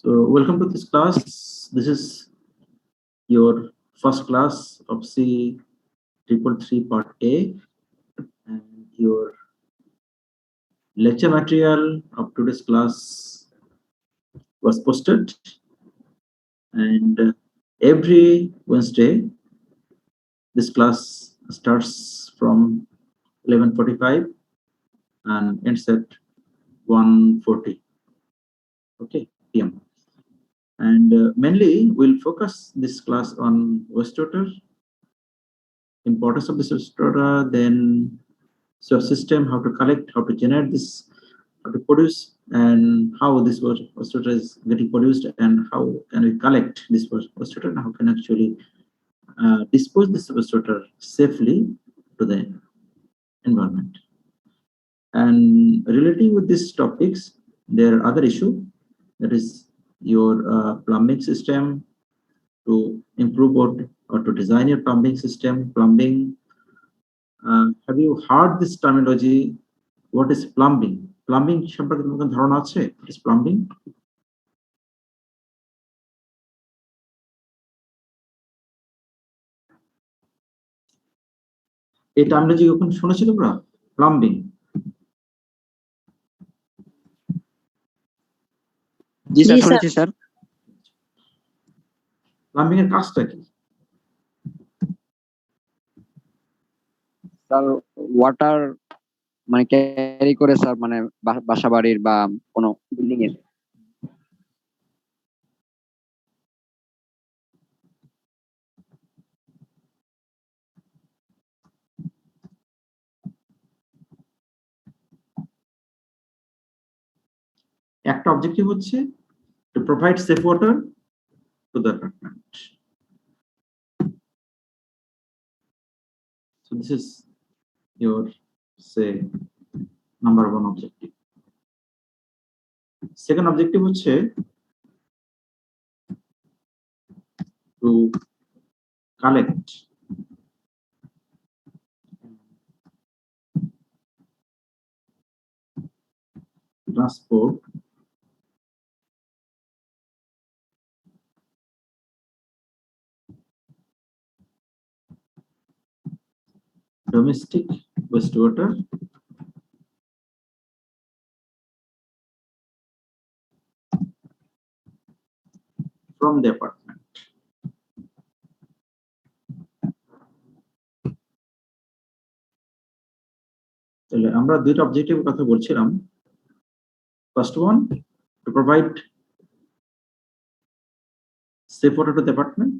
So welcome to this class. This is your first class of C 333 Part A, and your lecture material of today's class was posted. And every Wednesday, this class starts from 11:45 and ends at 1:40. Okay, p.m. And mainly we'll focus this class on wastewater, importance of the wastewater, then source system, how to collect, how to generate this, how to produce, and how this wastewater is getting produced, and how can we collect this wastewater, and how can actually dispose this wastewater safely to the environment. And relating with these topics, there are other issues, that is your plumbing system, to improve or to design your plumbing system. Plumbing, have you heard this terminology? What is plumbing? Plumbing সম্পর্কে তোমাদের ধারণা আছে? What is plumbing? এই terminology কখন শুনেছো তোমরা? Plumbing. জি sir, শুনেছি sir. Plumbing এর কাজটা কি? স্যার ওয়াটার মানে ক্যারি করে স্যার, মানে বাসা বাড়ির বা কোনো বিল্ডিং এর। একটা অবজেক্টিভ হচ্ছে to provide safe water to the apartment. So this is your, say, number one objective. Second objective হচ্ছে to collect transport domestic wastewater from the apartment. তাহলে আমরা দুইটা অবজেক্টিভের কথা বলছিলাম। First one, to provide safe water to the apartment.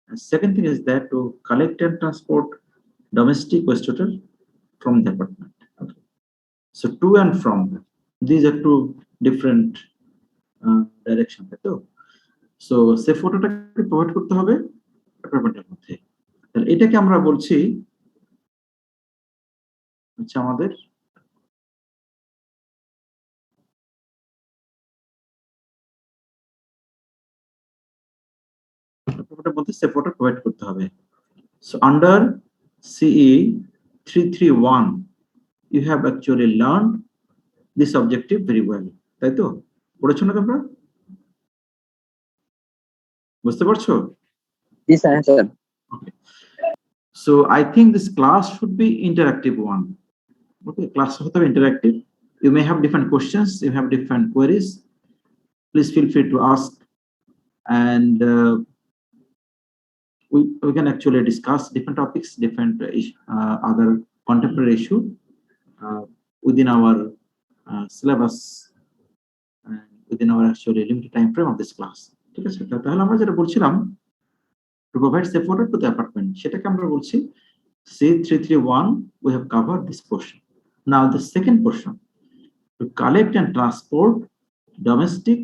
And second thing is that to collect and transport domestic wastewater from the apartment. Okay. So to and from, these are two different directions. So safe waterটাকে provide করতে হবে অ্যাপার্টমেন্টের মধ্যে। তাহলে এটাকে আমরা বলছি হচ্ছে আমাদের মধ্যে safe water প্রোভাইড করতে হবে। So under CE 331, you have actually learned this objective very well. তাই তো? পড়েছো না তোমরা? বুঝতে পারছো? জি sir, sir. Okay. So I think this class should be interactive one. Okay, class হতে হবে interactive. You may have different questions, you have different queries. Please feel free to ask, and we can actually discuss different topics, different other contemporary issue within our syllabus and within our actually limited time frame of this class. ঠিক আছে? তাহলে আমরা যেটা বলছিলাম, to provide safe water to the apartment, সেটাকে আমরা বলছি C331. We have covered this portion. Now the second portion, to collect and transport domestic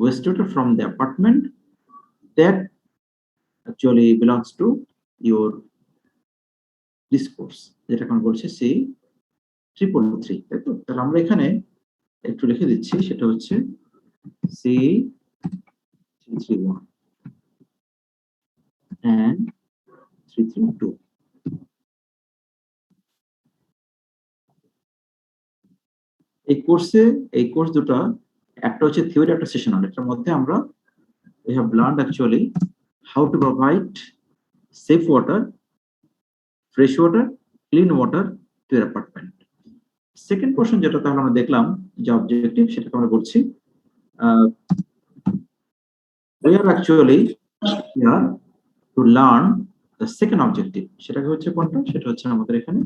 wastewater from the apartment, that actually belongs to your this course, যেটা আমরা বলছি C333, তাই তো? তাহলে আমরা এখানে একটু লিখে দিচ্ছি, সেটা হচ্ছে C331 and 332. এই কোর্স দুটা একটা হচ্ছে থিওরি, একটা সেশনাল। এটার মধ্যে আমরা we have learned actually how to provide safe water, fresh water, clean water to your apartment. Second portion যেটা তাহলে আমরা দেখলাম যে অবজেক্টিভ, সেটাকে আমরা বলছি we are actually here to learn the second objective. সেটাকে হচ্ছে কোনটা? সেটা হচ্ছে আমাদের এখানে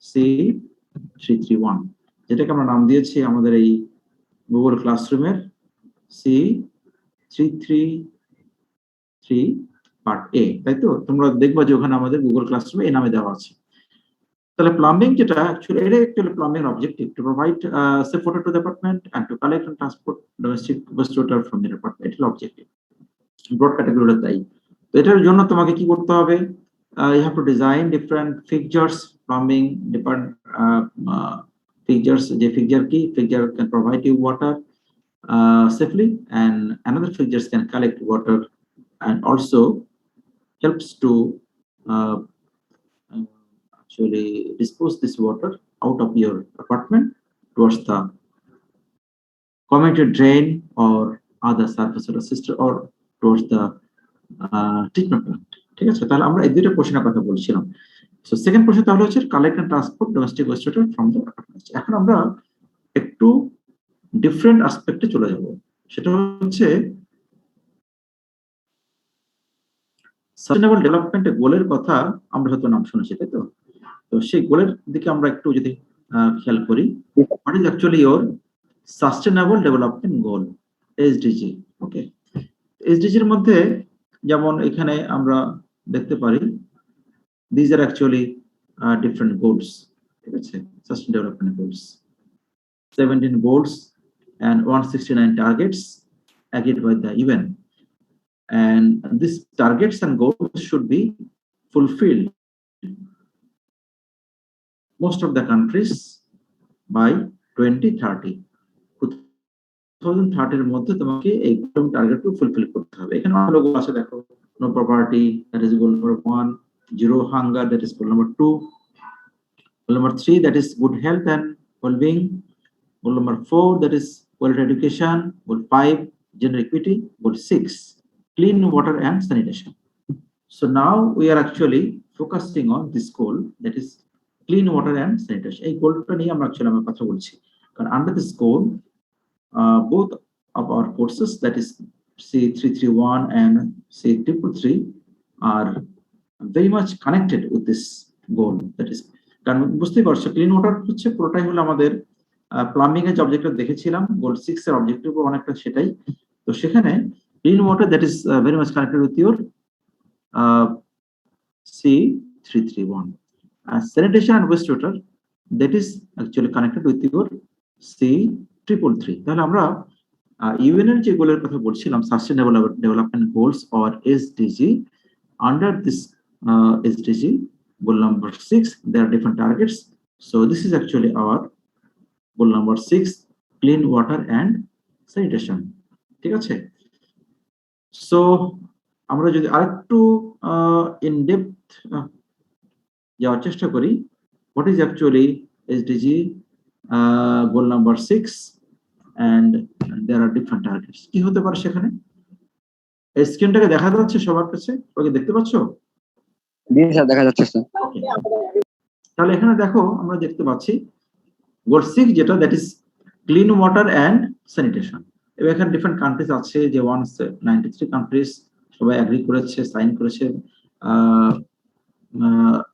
C331, যেটাকে আমরা নাম দিয়েছি আমাদের এই গুগল ক্লাসরুমের C333 পার্ট এ, তাই তো? তোমরা দেখবা যে ওখানে আমাদের গুগল ক্লাসরুমে এই নামে দেওয়া আছে। তাহলে প্লাম্বিং যেটা actually plumbing objective to provide safe water to the apartment and to collect and transport domestic waste water from the apartment. এটা অবজেক্টিভ, ব্রড ক্যাটাগরিটা তাই। তো এটার জন্য তোমাকে কি করতে হবে? You have to design different fixtures, plumbing different fixtures. যে fixture কি? Fixture can provide you water safely, and another fixtures can collect water and also helps to actually dispose this water out of your apartment towards the community drain or other surface water system or towards the treatment plant. ঠিক আছে? তাহলে আমরা এই দুটো কোশ্চেনের কথা বলছিলাম। So second question তাহলে হচ্ছে collect and transport domestic waste water from the apartments. এখন আমরা একটু ডিফারেন্ট অ্যাসপেক্টে চলে যাব। সেটা হচ্ছে সাস্টেইনেবল ডেভেলপমেন্ট গোলের কথা আমরা হয়তো নাম শুনেছি, তাই তো? তো সেই গোলের দিকে আমরা একটু যদি খেয়াল করি, what is actually your sustainable development goal, SDG. Okay, এসডিজির মধ্যে যেমন এখানে আমরা দেখতে পারি these are actually different goals. ঠিক আছে? Sustainable development goals, 17 goals and 169 targets agreed by the UN, and these targets and goals should be fulfilled most of the countries by 2030. 2030 এর মধ্যে তোমাকে এই টার্গেটকে ফুলফিল করতে হবে। এখানে অনেক গোল আছে, দেখো, no poverty, that is goal number 1, zero hunger, that is goal number 2, goal number 3, that is good health and well-being, goal number 4, that is quality education, goal 5, gender equity, goal 6, clean water and sanitation. So now we are actually focusing on this goal, that is clean water and sanitation. এই গোলটা নিয়ে আমরা actually আমরা কথা বলছি, কারণ under this goal both of our courses, that is C331 and C333, are very much connected with this goal. That is, কারণ বুঝতেই পারছো ক্লিন ওয়াটার হচ্ছে পুরোটাই হলো আমাদের প্লাম্বিং এর যে অবজেক্টিভ দেখেছিলাম, গোল 6 এর অবজেক্টিভ অনেকটা সেটাই। তো সেখানে clean water that is very much connected with your C331, and sanitation and waste water that is actually connected with your C333. তাহলে আমরা ইউএন এর যে গোলের কথা বলছিলাম, sustainable development goals or SDG, under this SDG goal number 6 there are different targets. So this is actually our goal number 6, clean water and sanitation. ঠিক আছে? So আমরা যদি আরেকটু ইন ডেপথ যাওয়ার চেষ্টা করি, what is actually SDG goal number 6 and there are different targets. কি হতে পারে সেখানে? এই স্ক্রিনটাকে দেখা যাচ্ছে সবার কাছে? ওকে, দেখতে পাচ্ছো? জি স্যার, দেখা যাচ্ছে স্যার। তাহলে এখানে দেখো আমরা দেখতে পাচ্ছি গোল 6 যেটা, that is clean water and sanitation. এবং এখানে ডিফারেন্ট কান্ট্রিজ আছে, যে 193 কান্ট্রিজ সবাই এগ্রি করেছে, সাইন করেছে।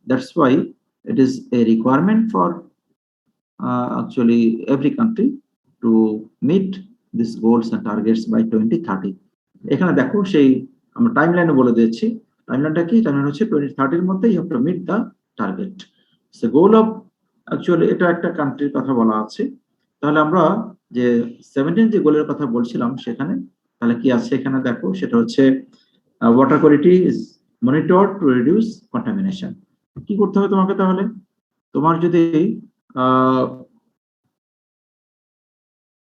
That's why it is a requirement for actually every country to meet these goals and targets by 2030. এখানে দেখো সেই আমরা টাইমলাইনে বলে দিয়েছি। টাইমলাইনটা কি? টাইমলাইন হচ্ছে 2030 এর মধ্যে you have to meet the target. So goal of actually এটা একটা কান্ট্রির কথা বলা আছে। তাহলে আমরা যে 17 যে গোলের কথা বলছিলাম সেখানে তাহলে কি আছে এখানে দেখো, সেটা হচ্ছে water quality is monitored to reduce contamination. কি করতে হবে তোমাকে? তাহলে তোমার যদি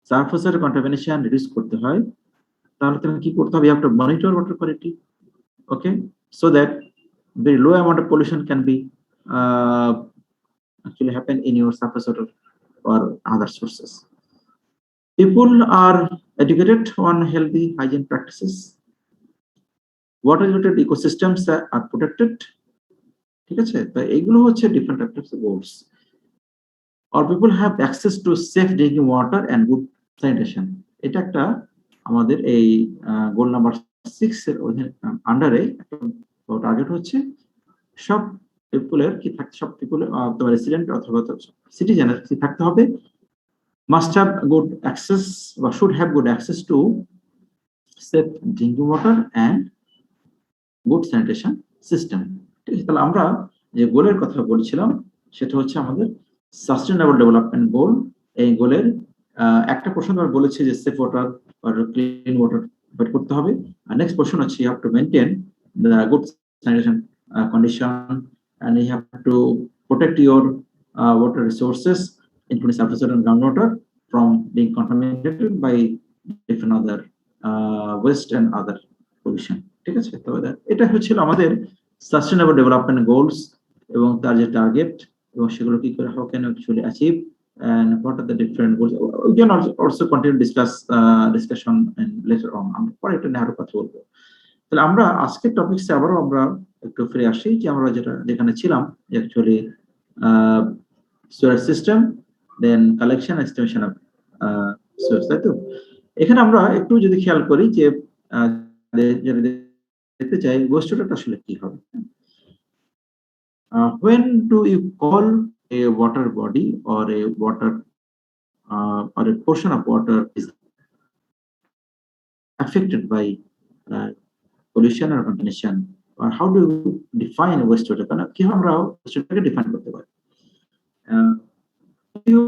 সারফেসের কন্টামিনেশন রিডিউস করতে হয় তাহলে তোমাকে কি করতে হবে? You have to monitor water quality, okay, so that very low amount of pollution can be actually happen in your surface water or other sources. People are educated on healthy hygiene practices. Water related ecosystems are protected. ঠিক আছে, তো এইগুলো হচ্ছে different types of goals. Or people have access to safe drinking water and good sanitation. এটা একটা আমাদের এই গোল number 6 এর আন্ডারে একটা টার্গেট হচ্ছে সব পিপলের কি থাকতে, সব পিপল তোমার রেসিডেন্ট অথবা সিটিজেনের কি থাকতে হবে, must have good access or should have good access to safe drinking water and good sanitation system। ঠিক আছে, তাহলে আমরা যে গোলের কথা বলছিলাম সেটা হচ্ছে আমাদের সাস্টেইনেবল ডেভেলপমেন্ট গোল। এই গোলের একটা পোর্শন আমরা বলেছি যে সেফ ওয়াটার আর ক্লিন ওয়াটার প্রোভাইড করতে হবে, আর নেক্সট পোর্শন হচ্ছে you have to maintain the good sanitation condition, and you have to protect your water resources including surface water and groundwater from being contaminated by different other waste and other pollution। ঠিক আছে, তো এটা হচ্ছিল আমাদের sustainable development goals এবং তার যে target এবং সেগুলো কি করে how can actually achieve and what are the different goals. We can also continue discussion and later on আমরা পরে এটা নিয়ে আরো কথা বলবো। তাহলে আমরা আজকের টপিকসে আবারও আমরা একটু ফিরে আসি যে আমরা যেখানে ছিলাম actually sewer system, then collection estimation of sewer, তাই তো? এখানে আমরা একটু যদি খেয়াল করি যে দেখতে চাই ওয়েস্ট ওয়াটারটা আসলে কি হবে। When do you call a water body or a water or a portion of water is affected by pollution or contamination, or how do you define wastewater? কি আমরা wastewater define করতে পারি? If you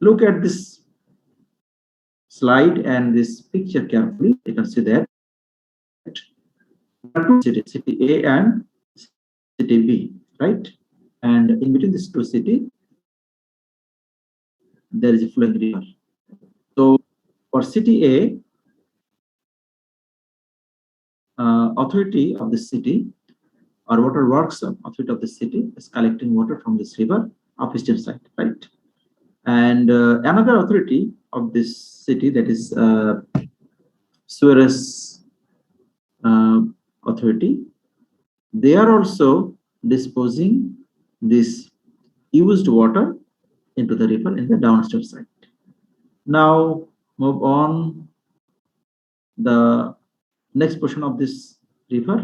look at this slide and this picture carefully, you can see that two cities, city A and city B, right? And in between these two cities, there is a flowing river. So for city A, authority of the city or water works authority of the city is collecting water from this river of eastern side, right? And another authority of this city, that is Suarez authority, they are also disposing this used water into the river in the downstream side. Now move on the next portion of this river.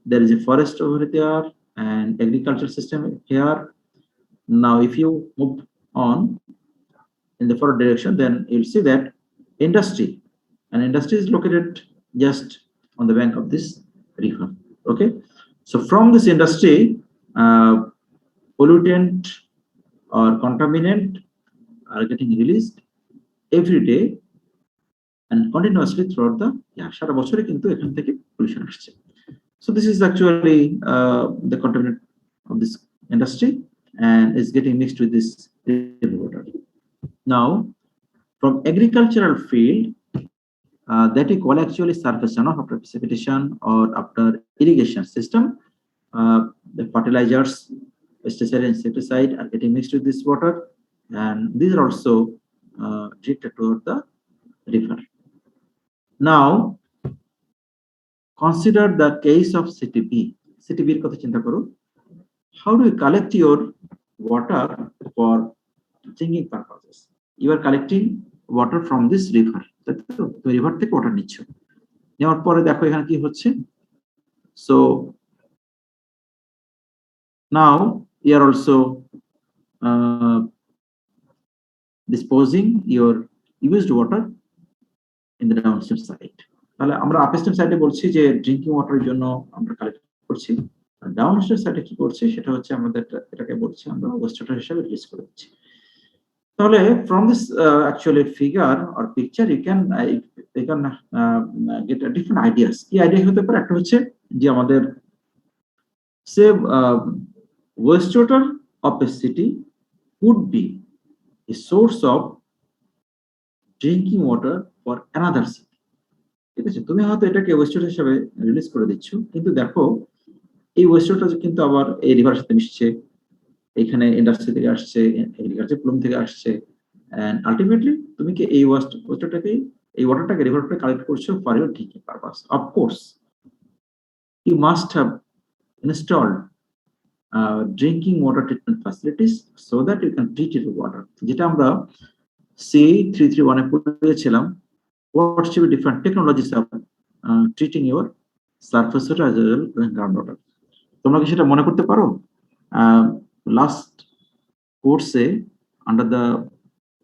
There is a forest over there and agriculture system here. Now if you move on in the forward direction, then you'll see that industry is located just on the bank of this river. Okay, so from this industry, pollutant or contaminant are getting released every day and continuously throughout the year. সারা বছরে কিন্তু এখান থেকে pollution আসছে। So this is actually the contaminant of this industry and is getting mixed with this river water. Now from agricultural field, that we call actually surface runoff after precipitation or after irrigation system, the fertilizers, pesticide, insecticide are getting mixed with this water, and these are also directed toward the river. Now consider the case of city B. City B এর কথা চিন্তা করো। How do you collect your water for drinking purposes? You are collecting water from this river. তো river থেকে water নিচ্ছ, নেওয়ার পরে দেখো এখানে কি হচ্ছে। So now you are also disposing your used water in the downstream side. তাহলে আমরা আপস্ট্রিম সাইডে বলছি যে ড্রিঙ্কিং ওয়াটারের জন্য আমরা কালেক্ট করছি, আর ডাউনস্ট্রিম সাইডে কি করছি সেটা হচ্ছে আমাদের এটাকে বলছি আমরা ওয়েস্ট ওয়াটার হিসেবে রিলিজ করে দিচ্ছি। তাহলে from this actually figure or picture you can get a different ideas. কি আইডিয়া হতে পারে? একটা হচ্ছে যে আমাদের say wastewater of a city would be a source of drinking water for another city. ঠিক আছে, তুমি হয়তো এটাকে ওয়েস্টওয়াটার হিসেবে রিলিজ করে দিচ্ছ, কিন্তু দেখো এই ওয়েস্টওয়াটার কিন্তু আবার এই রিভারের সাথে মিশছে, এখানে ইন্ডাস্ট্রি থেকে আসছে, এগ্রিকালচার প্লুম থেকে আসছে, and ultimately তুমি কি এই ওয়াটারটাকে রিভার ওয়াটারটাকে কালেক্ট করছো for your drinking purpose. Of course you must have installed drinking water treatment facilities so that you can treat your water, যেটা আমরা C331 এ পড়েছিলাম। What should be different technologies of treating your surface water as well as groundwater? তোমরা কি সেটা মনে করতে পারো? Last কোর্সে under the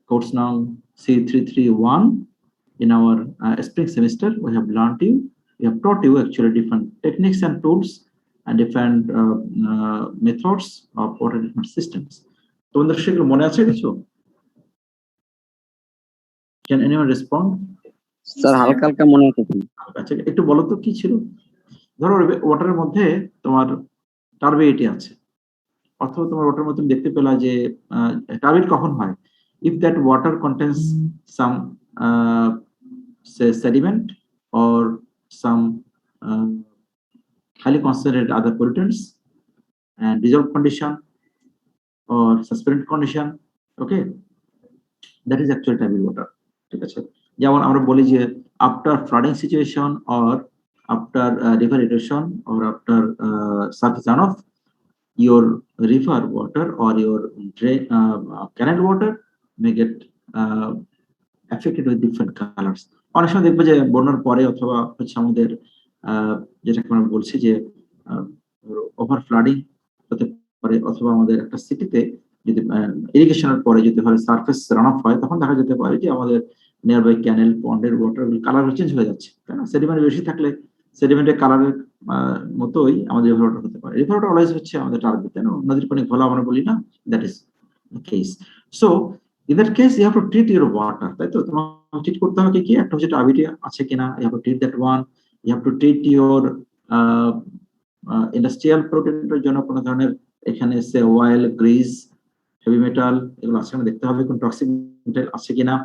course now C331 in our spring semester we have taught you actually different techniques and tools and different methods of water treatment systems. তোমাদের সেগুলো মনে আছে কিছু? Can anyone respond? স্যার হালকা হালকা মনে আছে। আচ্ছা একটু বলো তো কি ছিল। ধরো ওয়াটারের মধ্যে তোমার টার্বিডিটি আছে, অথবা তোমার ওয়াটারের মধ্যে দেখতে পেলা যে টার্বিড কখন হয়, if that water contains some say sediment or some highly concentrated other pollutants and dissolved condition or suspended condition, okay, that is actually turbid water. ঠিক আছে, যেমন আমরা বলি যে after flooding situation or after river erosion or after surface runoff, your river water or your drain canal water may get affected with different colors. অনেক সময় দেখবে যে বন্যার পরে অথবা হচ্ছে আমাদের যেটা আমরা বলছি যে ওভার ফ্লাডিং হতে পারে, অথবা আমাদের একটা সিটিতে যদি ইরিগেশনের পরে যদি হয় সারফেস রান অফ হয়, তখন দেখা যেতে পারে যে আমাদের নিয়ার বাই ক্যানেল পন্ডের ওয়াটার কালার চেঞ্জ হয়ে যাচ্ছে, তাই না? সেডিমেন্ট বেশি থাকলে সেডিমেন্টের কালারের মতোই আমাদের রিভার ওয়াটার হতে পারে। রিভার ওয়াটার অলওয়েজ হচ্ছে আমাদের টার্বিড, তাই না? নদীর পানি ঘোলা আমরা বলি না, that is the case. So in that case you have to treat your water, তাই তো? তোমাকে ট্রিট করতে হবে কি, একটা হচ্ছে টার্বিডিটি আছে কিনা, you have to treat that one. You have to treat your industrial প্রোডাক্টের জন্য কোনো ধরনের এখানে সে অয়েল, গ্রিজ, হেভি মেটাল এগুলো আছে দেখতে হবে, কোন টক্সিক মেটাল আছে কিনা,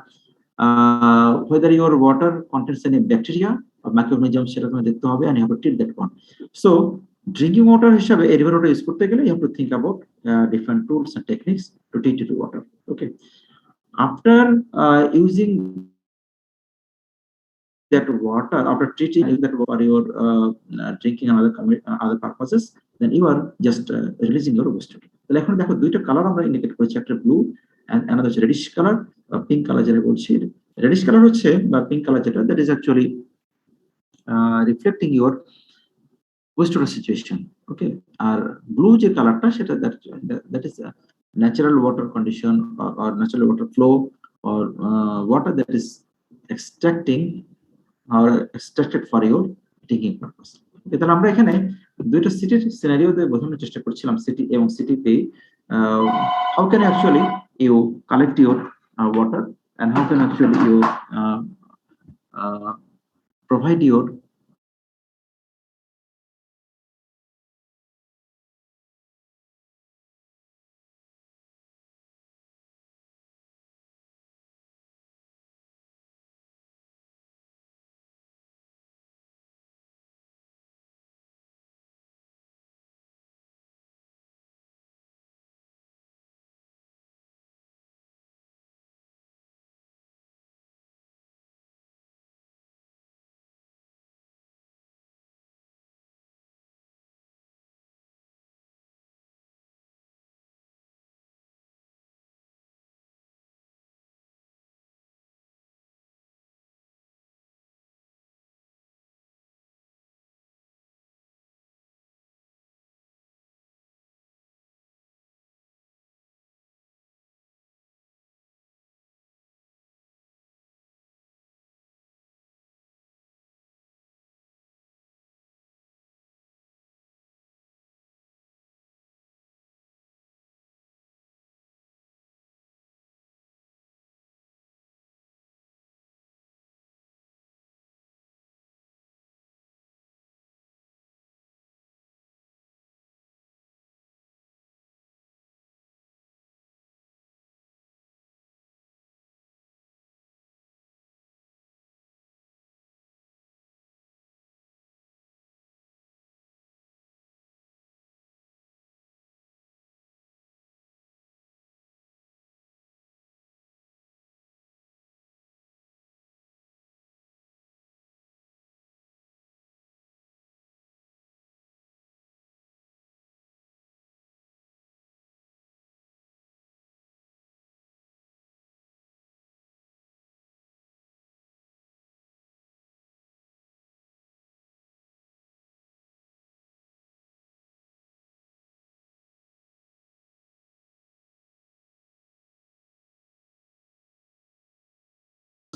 whether your water contains any bacteria or microorganisms সেটা তুমি দেখতে হবে, and you have to treat that one. So drinking water হিসাবে এই রিভার ওয়াটার ইউজ করতে গেলে you have to think about different tools and techniques to treat your water. Okay, after using that water, after treating that for your drinking and other purposes, then you are just releasing your waste. তাহলে এখন দেখো দুইটা colour আমরা indicate করেছি, একটা blue and another হচ্ছে reddish colour বা pink colour যেটা বলছি। রেডিশ কালার হচ্ছে বা পিঙ্ক কালার যেটা, that is actually reflecting your waste water situation. Okay, আর ব্লু যে কালারটা সেটা that is natural water condition or natural water flow or water that is extracting or extracted for your drinking purpose. তাহলে আমরা এখানে দুইটা সিটির সিনারিও দিয়ে বোঝানোর চেষ্টা করছিলাম, সিটি এবং সিটিতে how can actually you collect your water and how can actually you provide your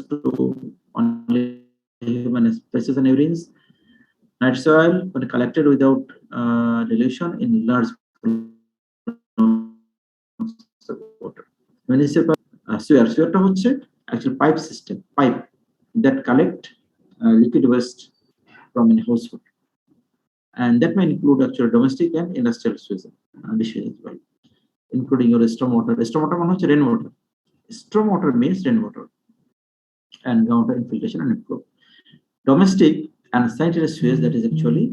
to only human feces and urines. Night soil, when collected without dilution in large water. Municipal sewer. Sewerটা হচ্ছে actual pipe system, pipe that collect liquid waste from a household, and that may include actual domestic and industrial sewage dishes as well, including your stormwater. Stormwater মানে হচ্ছে rainwater. Stormwater means rainwater and groundwater infiltration and inflow. Domestic and sanitary sewage, that is actually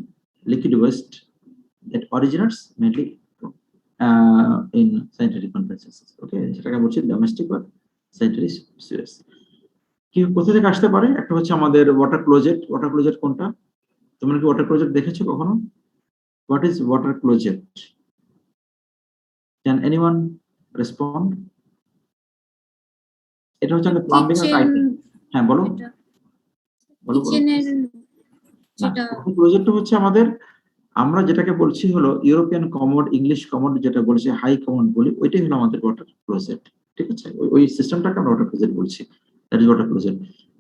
liquid waste that originates mainly in sanitary conferences. Okay, সেটাকে বলছি domestic বা sanitary Suez. কি কোথা থেকে আসতে পারে? একটা হচ্ছে আমাদের ওয়াটার ক্লোজেট। ওয়াটার ক্লোজেট কোনটা? তোমরা কি ওয়াটার ক্লোজেট দেখেছো কখনো? What is water closet? Can anyone respond? এটা হচ্ছে আমাদের প্লাম্বিং এর পাইপিং। হ্যাঁ বলো বলো। ওয়াটার ক্লোজেটটা হচ্ছে আমাদের, আমরা যেটাকে বলছি হলো ইউরোপিয়ান কমোড, ইংলিশ কমোড যেটা বলছে হাই কমোড বলি, ওইটাই হলো আমাদের ওয়াটার ক্লোজেট। ঠিক আছে, ওই সিস্টেমটাকে আমরা ওয়াটার ক্লোজেট বলছি। That is water closet.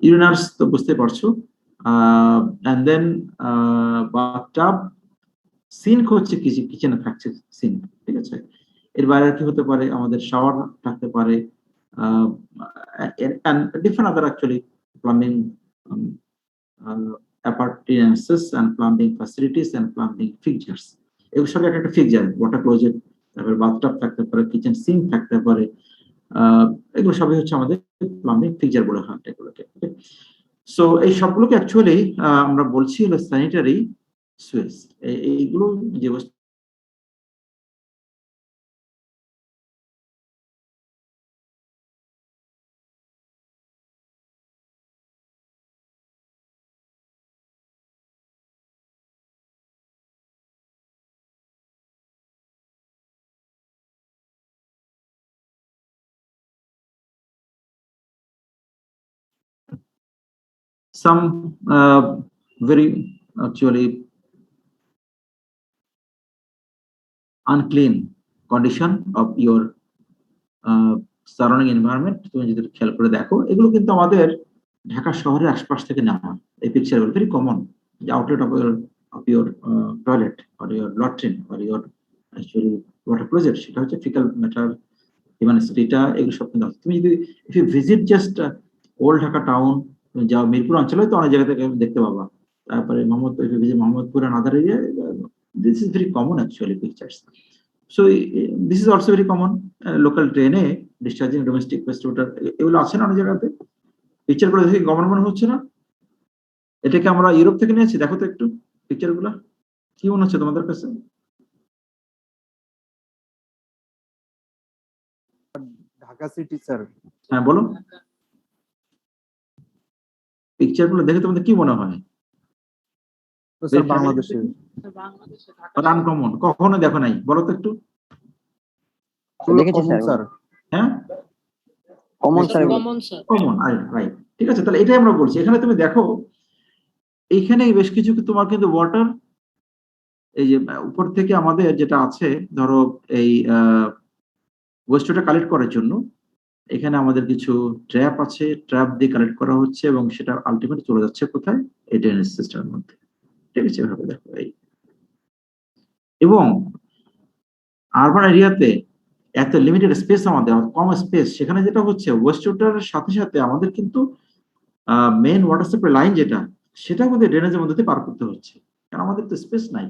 Urinals তো বুঝতে পারছো, এন্ড দেন বাথটাব, সিঙ্ক হচ্ছে কিচেনে থাকছে সিঙ্ক। ঠিক আছে, এর বাইরে কি হতে পারে? আমাদের শাওয়ার থাকতে পারে, and different other actually plumbing appurtenances and plumbing facilities and plumbing fixtures. এগুলো সব একটা ফিক্সার, ওয়াটার ক্লোজেট, তারপর বাথটাব থাকতে পারে, কিচেন সিঙ্ক থাকতে পারে, এগুলো সবই হচ্ছে আমাদের প্লাম্বিং ফিক্সার বলে হয় এগুলোকে। সো এই সবগুলোকে অ্যাকচুয়ালি আমরা বলছি হলো স্যানিটারি সুয়েজ। এইগুলো যে some very actually unclean condition of your surrounding environment. তুমি যদি খেয়াল করে দেখো, এগুলো কিন্তু আমাদের ঢাকা শহরের আশপাশ থেকে নেওয়া। এই পিকচারগুলো ভেরি কমন। যে outlet of your toilet or your latrine or your actually water closet, সেটা হচ্ছে ফিকাল ম্যাটার, হিউম্যান স্ট্রিটা, এগুলো সব কিন্তু। তুমি যদি if you visit just old Dhaka town, যাও মিরপুর অঞ্চলে তো অনেক জায়গা থেকে দেখতে পাবা। তারপরে Mohammadpur and other area, this is very common actually pictures. So this is also very common. Local drain A discharging domestic wastewater, এগুলো আছে না অনেক জায়গাতে। পিকচার গুলো দেখে কমন মনে হচ্ছে না? এটাকে আমরা ইউরোপ থেকে নিয়েছি। দেখো তো একটু পিকচার গুলো, কি মনে হচ্ছে তোমাদের কাছে? Dhaka city sir. হ্যাঁ বলো, পিকচার গুলো দেখে তোমাদের কি মনে হয়? স্যার বাংলাদেশে আনকমন, কখনো দেখো নাই? বলো তো একটু। দেখেছি স্যার। হ্যাঁ কমন স্যার, কমন, রাইট। ঠিক আছে, তাহলে এটাই আমরা বলছি। এখানে তুমি দেখো, এইখানে বেশ কিছু তোমার কিন্তু ওয়াটার, এই যে উপর থেকে আমাদের যেটা আছে, ধরো এই ওয়েস্টটা কালেক্ট করার জন্য এখানে আমাদের কিছু ট্র্যাপ আছে, ট্র্যাপ দিয়ে কালেক্ট করা হচ্ছে এবং সেটা আলটিমেটলি চলে যাচ্ছে কোথায়? এই ড্রেনেজ সিস্টেমের মধ্যে। ঠিক আছে, এভাবে দেখো। এই এবং আরবান এরিয়াতে এত লিমিটেড স্পেস, আমাদের কম স্পেস, সেখানে যেটা হচ্ছে ওয়েস্ট ওয়াটারের সাথে সাথে আমাদের কিন্তু মেইন ওয়াটার সাপ্লাই লাইন যেটা, সেটা আমাদের ড্রেনেজের মধ্যে দিয়ে পার করতে হচ্ছে, কারণ আমাদের তো স্পেস নাই,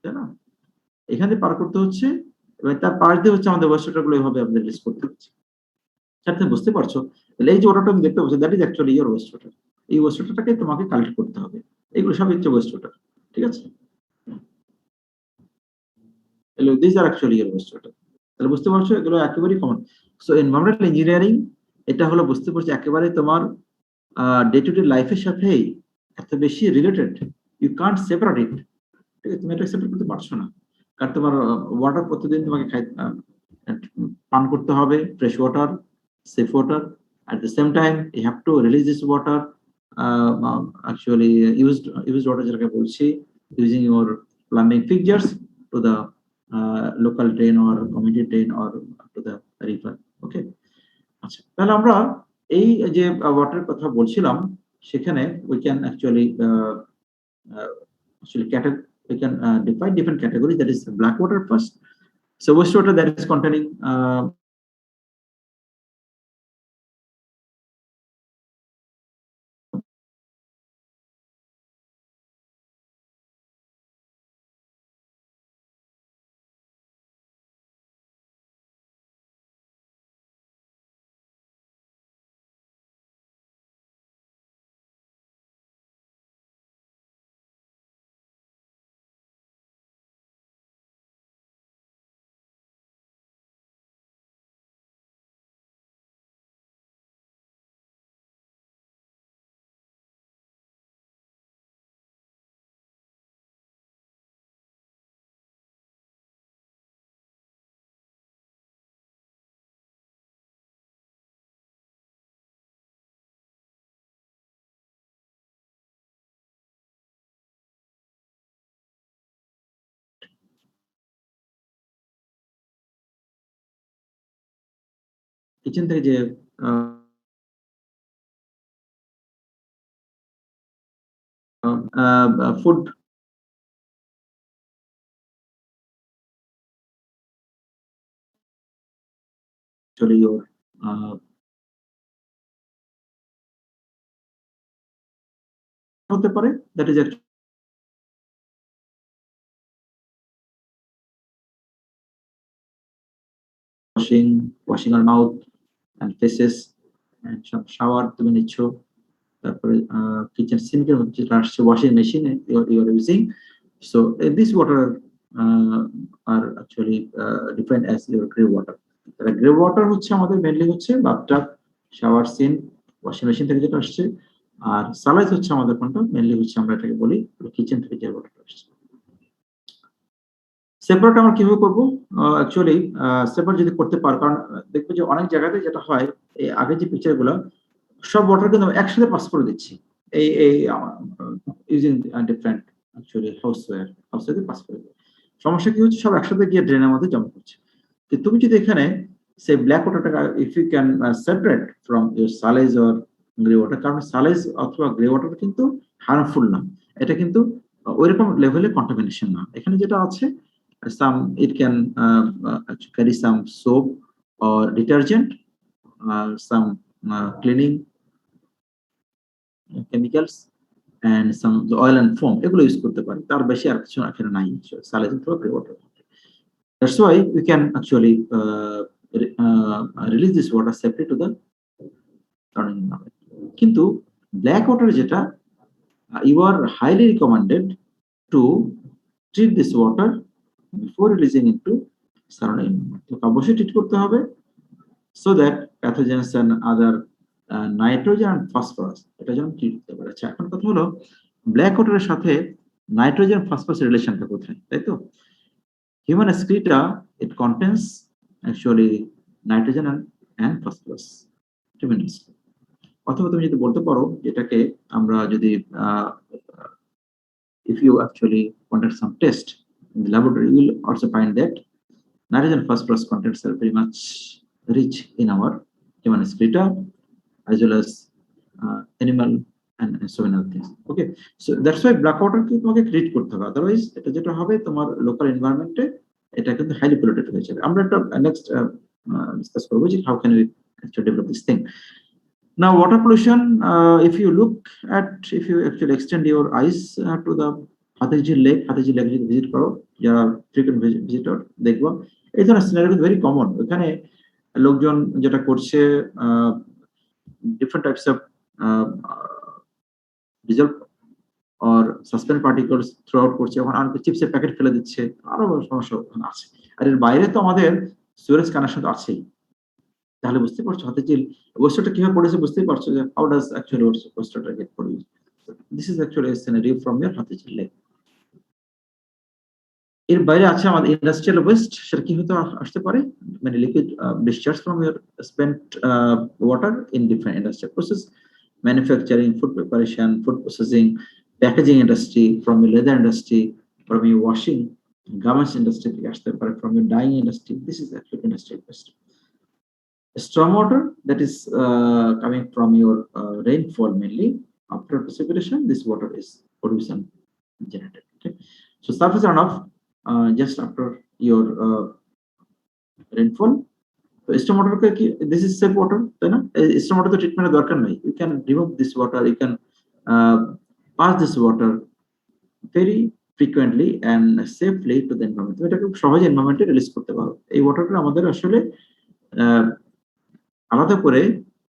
তাই না? এখান দিয়ে পার করতে হচ্ছে এবং তার পাশ দিয়ে হচ্ছে আমাদের ওয়েস্ট ওয়াটার গুলো এইভাবে আমাদের রিলিজ করতে হচ্ছে। সেটা বুঝতে পারছো? তাহলে এই যে ওয়াটারটা তুমি দেখতে পাচ্ছ, that is actually your waste water. এই ওয়েস্ট ওয়াটারটাকে তোমাকে কালেক্ট করতে হবে। এগুলো সব হচ্ছে ওয়েস্ট ওয়াটার। ঠিক আছে, this are actually your waste water. তাহলে বুঝতে পারছো, এগুলো একেবারেই কমন। সো এনভায়রনমেন্টাল ইঞ্জিনিয়ারিং, এটা হলো বুঝতে পারছো একেবারে তোমার ডে টু ডে লাইফের সাথে এত বেশি রিলেটেড, ইউ কান্ট সেপারেট ইট। ঠিক আছে, তুমি এটা সেপারেট করতে পারছো না, কারণ তোমার ওয়াটার প্রতিদিন তোমাকে পান করতে হবে, fresh water, safe water. At the same time, you have to release this water, actually used water যেটাকে বলছি, using your plumbing fixtures to the local drain or community drain or to the river. Okay, আচ্ছা, তাহলে আমরা এই যে ওয়াটারের কথা বলছিলাম সেখানে we can actually we can define different categories. That is black water first. So wastewater that is containing kitchen থেকে যে ফুড actually your হতে পারে that is actually washing our mouth and faces and some shower তুমি নিচ্ছ তারপরে kitchen সিঙ্কের মধ্যে যেটা আসছে washing machine you are using. So this water are actually defined as your grey water. Grey water হচ্ছে আমাদের মেইনলি হচ্ছে bathtub, shower sink, washing machine থেকে যেটা আসছে। আর সালাইজ হচ্ছে আমাদের কোনটা মেইনলি হচ্ছে আমরা এটাকে বলি কিচেন থেকে যে ওয়াটার আসছে। সেপারেট আমরা কিভাবে করবো? অ্যাকচুয়ালি সেপারেট যদি করতে পারো, কারণ দেখবে যে অনেক জায়গাতে যেটা হয় এই আগে যে পিকচার গুলো সব ওয়াটার কিন্তু একসাথে পাস করে দিচ্ছি এই ইউজিং ডিফারেন্ট অ্যাকচুয়ালি হাউসওয়্যার পাস করে দিই। সমস্যা কি হচ্ছে সব একসাথে গিয়ে ড্রেনের মধ্যে জমা করছে। তো তুমি যদি এখানে সেই ব্ল্যাক ওয়াটারটা if you can separate from your sullage or grey water, কারণ সালাইজ অথবা গ্রে ওয়াটার কিন্তু হার্মফুল না, এটা কিন্তু ওইরকম লেভেলে কন্টামিনেশন না। এখানে যেটা আছে some it can carry some soap or detergent, some cleaning chemicals and some oil and foam, এগুলো ইউজ করতে পারি, তার বেশি আর কিছু এখানে নাই সালাইজ অথবা grey water. That's why we can actually release this water separate to the surrounding environment. কিন্তু black water যেটা you are highly recommended to treat this water before releasing into surrounding environment. তো অবশ্যই ট্রিট করতে হবে so that pathogens and other nitrogen and phosphorus এটা যেন treat করতে পারে। আচ্ছা, এখন কথা হলো ব্ল্যাক ওয়াটারের সাথে নাইট্রোজেন ফসফরাসের রিলেশনটা কোথায়, তাই তো? Human excreta, it contains actually nitrogen and phosphorus tremendously. অথবা তুমি যদি বলতে পারো এটাকে আমরা যদি if you actually conduct some test in the laboratory, you will also find that nitrogen and phosphorus contents are very much rich in our human excreta as well as animal and so many other things. Okay, so that's why black water কি তোমাকে treat করতে হবে, otherwise এটা যেটা হবে তোমার local এনভায়রনমেন্টে এটা কিন্তু হাইলি পলিউটেড হয়ে যাবে। আমরা একটা নেক্সট ডিসকাস করব যে how can we actually develop this thing. Now water pollution, if you look at, if you actually extend your eyes to the Hathijil Lake যদি ভিজিট করো, যারা ফ্রিকোয়েন্ট ভিজিটর দেখবো এই ধরনের সিনারিও ভেরি কমন। ওখানে লোকজন যেটা করছে different types of dissolve or suspend particles throw out করছে, এখন আর চিপসের প্যাকেট ফেলে দিচ্ছে, আরো সমস্যা আছে। আর এর বাইরে তো আমাদের সুয়েজ কানেকশন তো আছেই। তাহলে বুঝতে পারছো হাতিঝিল ওয়েস্টারটা কিভাবে পড়েছে, বুঝতেই পারছো যে হাউ ডাজ অ্যাকচুয়ালি ওয়েস্টারটা get produce. This is actually a scenario from your Hatirjheel lake. এর বাইরে আছে আমাদের ইন্ডাস্ট্রিয়াল ওয়েস্ট, সেটা কি হতে আসতে পারে, মানে liquid discharge from your spent water in different industrial process, manufacturing, food preparation, food processing, packaging industry, from your leather industry, from your washing garments industry থেকে আসতে পারে, from your dyeing industry. This is actually industrial waste. Stormwater, that is coming from your rainfall mainly. After precipitation, this water is produced and generated. Okay, so surface runoff just after your rainfall. So stormwater, this is safe water, stormwater the treatment দরকার নাই. You can remove this water, you can pass this water very frequently and safely to the environment. এটা খুব সহজে এনভায়রনমেন্টে release করতে পারো। এই ওয়াটারটা আমাদের আসলে আলাদা করে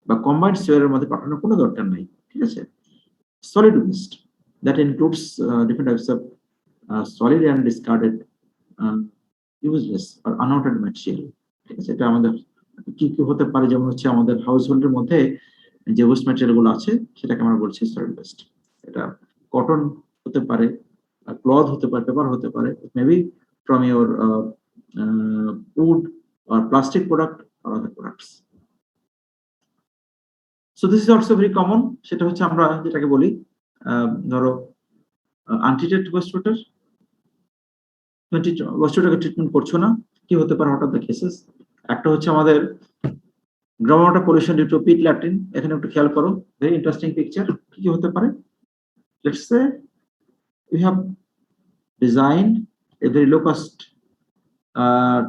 বা কম্বাইন্ড সোয়ারের মধ্যে পাঠানোর কোনো দরকার নাই, ঠিক আছে? Solid waste that includes different types of solid and discarded useless আর আনওয়ান্টেড ম্যাটেরিয়াল, ঠিক আছে? এটা আমাদের কি কি হতে পারে, যেমন হচ্ছে আমাদের হাউস হোল্ডের মধ্যে যে ওয়েস্ট ম্যাটেরিয়াল গুলো আছে সেটাকে আমরা বলছি সলিড ওয়েস্ট। এটা কটন হতে পারে, ক্লথ হতে পারে, পেপার হতে পারে, maybe from your wood or plastic product or other products. So this is also very common. সেটা হচ্ছে আমরা যেটাকে বলি ধরো আনট্রিটেড ওয়েস্ট ওয়াটার, ওয়েস্ট ওয়াটারকে ট্রিটমেন্ট করছো না, কি হতে পারে হঠাৎ দ্য কেসেস? একটা হচ্ছে আমাদের ground water pollution due to pit latrine. এখানে একটু খেয়াল করো, ভেরি ইন্টারেস্টিং পিকচার। কি কি হতে পারে? Let's say we have designed a very low cost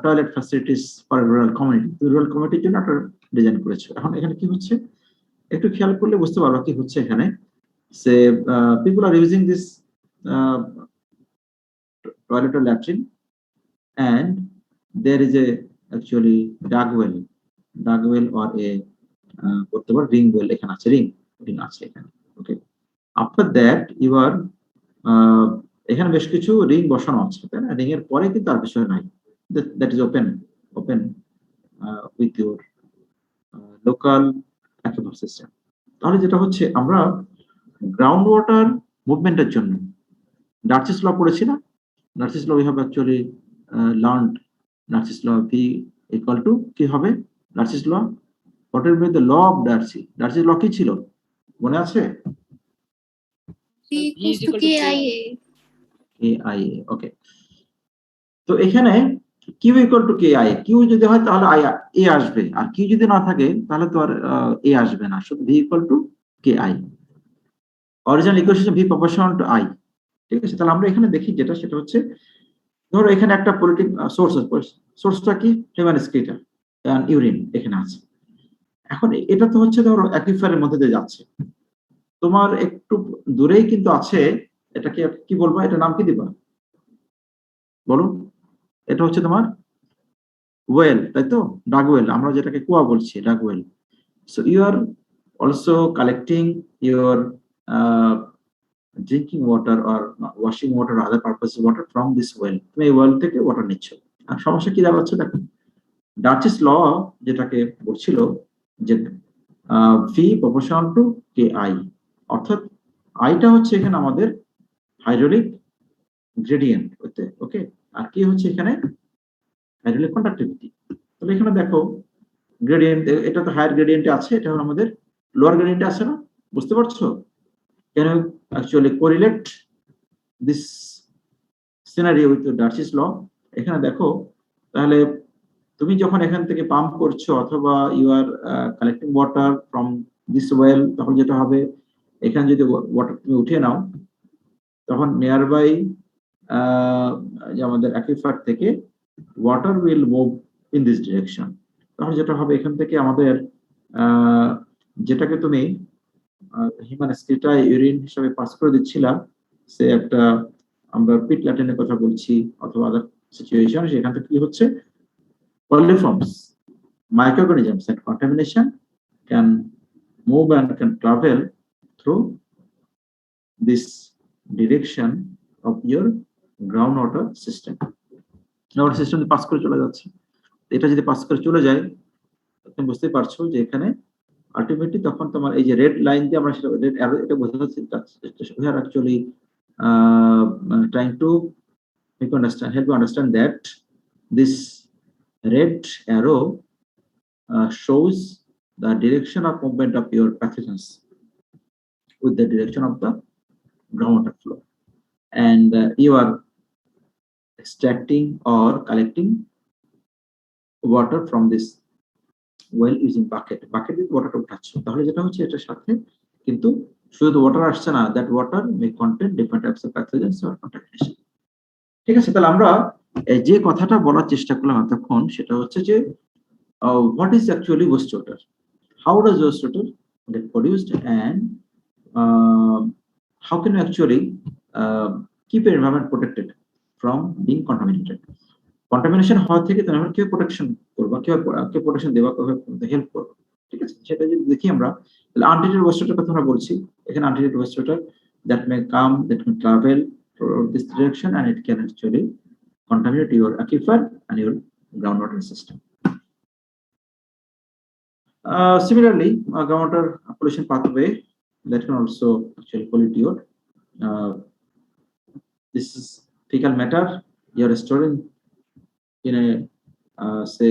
toilet facilities for rural community. Rural কমিউনিটির জন্য একটা ডিজাইন করেছে। এখন এখানে কি হচ্ছে একটু খেয়াল করলে বুঝতে পারবো কি হচ্ছে এখানে। সে people are using this toilet or latrine and there is a actually dug well or a করতে পারো ring well, এখানে আছে ring আছে এখানে। ওকে, after that you are এখানে বেশ কিছু রিং বসানো আছে, তাই না? রিং এর পরে কিন্তু আর কিছু নাই, that is open with your local aquifer system. তাহলে যেটা হচ্ছে আমরা গ্রাউন্ড ওয়াটার মুভমেন্টের জন্য ডার্সিস ল পড়েছি না? ডার্সিস ল we have actually learned ডার্সিস law V equal to কি হবে? ডার্সিস ল, what will be the law of Darcy? ডার্সিস ল কি ছিল মনে আছে? P equals to KIA. KIA, okay. তো এখানে Q equal to KIA, Q যদি হয় তাহলে A আসবে, আর Q যদি না থাকে তাহলে তো আর A আসবে না, শুধু V equal to KI। Original equation V proportional to I, ঠিক আছে? তাহলে আমরা এখানে দেখি যেটা সেটা হচ্ছে ধরো এখানে একটা পলিটিক সোর্স আছে, সোর্সটা কি? হিউম্যান এক্সক্রিটা এন্ড ইউরিন এখানে আছে। এখন এটা তো হচ্ছে ধরো অ্যাকুইফারের মধ্যে দিয়ে যাচ্ছে, তোমার একটু দূরেই কিন্তু আছে, এটাকে কি বলবো, এটা নাম কি দিবা বলো? এটা হচ্ছে তোমার ওয়েল, তাই তো? ডাগ ওয়েল, আমরা যেটাকে কুয়া বলছি, dug well. So you are also collecting your drinking water or washing water, other purpose water from this well. তুমি এই ওয়েল থেকে ওয়াটার নিচ্ছ। আর সমস্যা কি দাঁড়াচ্ছে দেখো, ডার্সিস ল যেটাকে বলছিল যে V proportional to KI, অর্থাৎ আইটা হচ্ছে এখানে আমাদের হাইড্রোলিক গ্রেডিয়েন্ট হতে, ওকে? আর কি হচ্ছে এখানে? Hydraulic conductivity. তাহলে এখানে দেখো গ্রেডিয়েন্ট, এটা তো হায়ার গ্রেডিয়েন্টে আছে, এটা হলো আমাদের লোয়ার গ্রেডিয়েন্টে আছে না? বুঝতে পারছো? Can you actually correlate this scenario with Darcy's law? এখানে দেখো তাহলে তুমি যখন এখান থেকে পাম্প করছো অথবা you are collecting water from this well, তখন যেটা হবে এখানে যদি ওয়াটার তুমি উঠিয়ে নাও তখন নিয়ার বাই যে আমাদের অ্যাকুইফার থেকে water will move in this direction. তখন যেটা হবে এখান থেকে আমাদের যেটাকে তুমি হিউম্যান এক্সক্রিটা ইউরিন হিসাবে পাস করে দিচ্ছিলা, সে একটা আমরা পিট ল্যাট্রিনের কথা বলছি অথবা আদার সিচুয়েশন, সেখান থেকে কি হচ্ছে coliforms, microorganisms and contamination can move and can travel through this direction of your groundwater system. Groundwater system pass করে চলে যাচ্ছে, এটা যদি পাস করে চলে যায় তুমি বুঝতে পারছো যে এখানে আলটিমেটলি তখন তোমার এই যে রেড লাইন দিয়ে আমরা সেটা রেড অ্যারো, এটা বোঝা যাচ্ছে we are actually trying to make help you understand that this red arrow shows the direction of movement of your pathogens with the direction of the groundwater flow, and you are extracting or collecting water from this while using bucket দিয়ে ওয়াটারটা উঠাচ্ছ, তাহলে যেটা হচ্ছে এটার সাথে কিন্তু শুধু water আসছে না, that water may contain different types of pathogens or contamination. ঠিক আছে, তাহলে আমরা যে কথাটা বলার চেষ্টা করলাম এতক্ষণ সেটা হচ্ছে যে what is actually wastewater, how does wastewater get produced, and how can you actually keep your environment protected from being contaminated. Contamination হওয়া থেকে তুমি আমরা কিভাবে প্রোটেকশন করবো, কিভাবে প্রোটেকশন দেওয়া, কিভাবে হেল্প করবো, ঠিক আছে, সেটা যদি দেখি আমরা, তাহলে আনট্রিটেড ওয়েস্ট কথা আমরা বলছি। এখানে untreated waste water that may come, that may travel through this direction, and it can actually contaminate your aquifer and your groundwater system. Similarly, groundwater pollution pathway that can also actually pollute your this is fecal matter you are storing in a say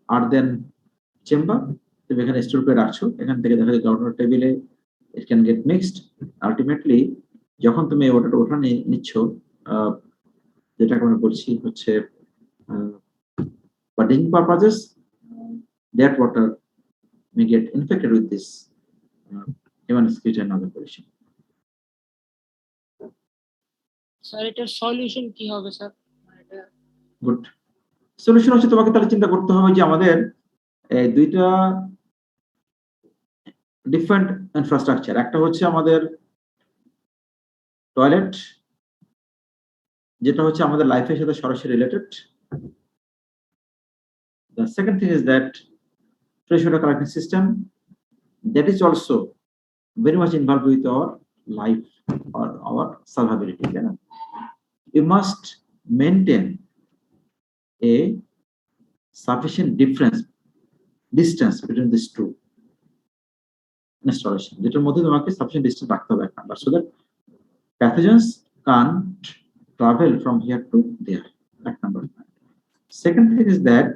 earthen chamber, তুমি এখানে store করে রাখছো, এখান থেকে দেখা যায় ground water টেবিলে it can get mixed. Ultimately যখন তুমি এই ওয়াটারটা ওঠানে নিচ্ছ, যেটা আমরা বলছি হচ্ছে for drinking purposes, that water may get infected with this human excreta and other pollution. Sir এটার সলিউশন কি হবে স্যার? গুড, সলিউশন হচ্ছে তোমাকে তাহলে চিন্তা করতে হবে যে আমাদের দুইটা ডিফারেন্ট ইনফ্রাস্ট্রাকচার, একটা হচ্ছে আমাদের টয়লেট, যেটা হচ্ছে আমাদের লাইফের সাথে সরাসরি related. The second thing is that fresh water collecting system that is also very much involved with our life or our survivability. You must maintain a sufficient distance between these two installation, যেটার মধ্যে তোমাকে sufficient distance রাখতে হবে এক number, so that pathogens can't travel from here to there, এক number. Second thing is that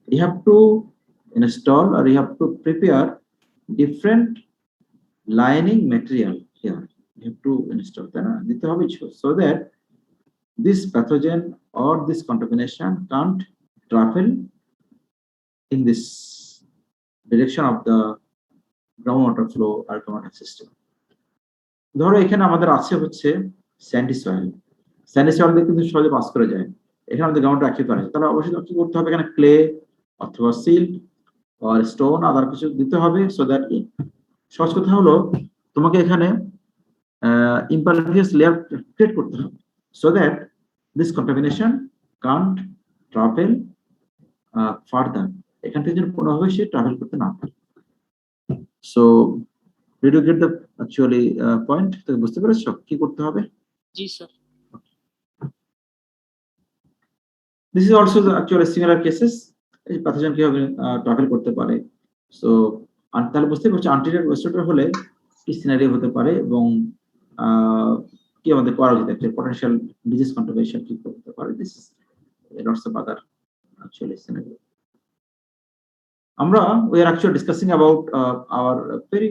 you have to install or you have to prepare different lining material here. You have to install দিতে হবে, so that this pathogen or this contamination can't travel in this direction of the groundwater flow or groundwater system. ধরো এখানে আমাদের আছে হচ্ছে Sandy soil দিয়ে কিন্তু সহজে পাস করা যায়, এখানে আমাদের গ্রাউন্ড রাখতে পারে, তাহলে অবশ্যই কি করতে হবে, এখানে ক্লে অথবা সিল্ট আর স্টোন আদার কিছু দিতে হবে, সো দ্যাট সহজ কথা হলো তোমাকে এখানে impervious layer ক্রিয়েট করতে হবে, so that this contamination can't travel further, এখান থেকে যেন কোনোভাবে সে ট্রাভেল করতে না পারে। So did you get the actually point? তো বুঝতে পেরেছো কি করতে হবে? জি sir. This is also the actually similar cases, এই pathogen কিভাবে ট্রাভেল করতে পারে। So তাহলে বুঝতে পারছো আনট্রিটেড ওয়েস্ট ওয়াটার হলে কি সিনারিও হতে পারে এবং কি আমাদের করা উচিত, একটা পটেনশিয়াল ডিজিজ কন্টামিনেশন কি করতে পারে। This is lots of other actually scenario. We are actually discussing about our very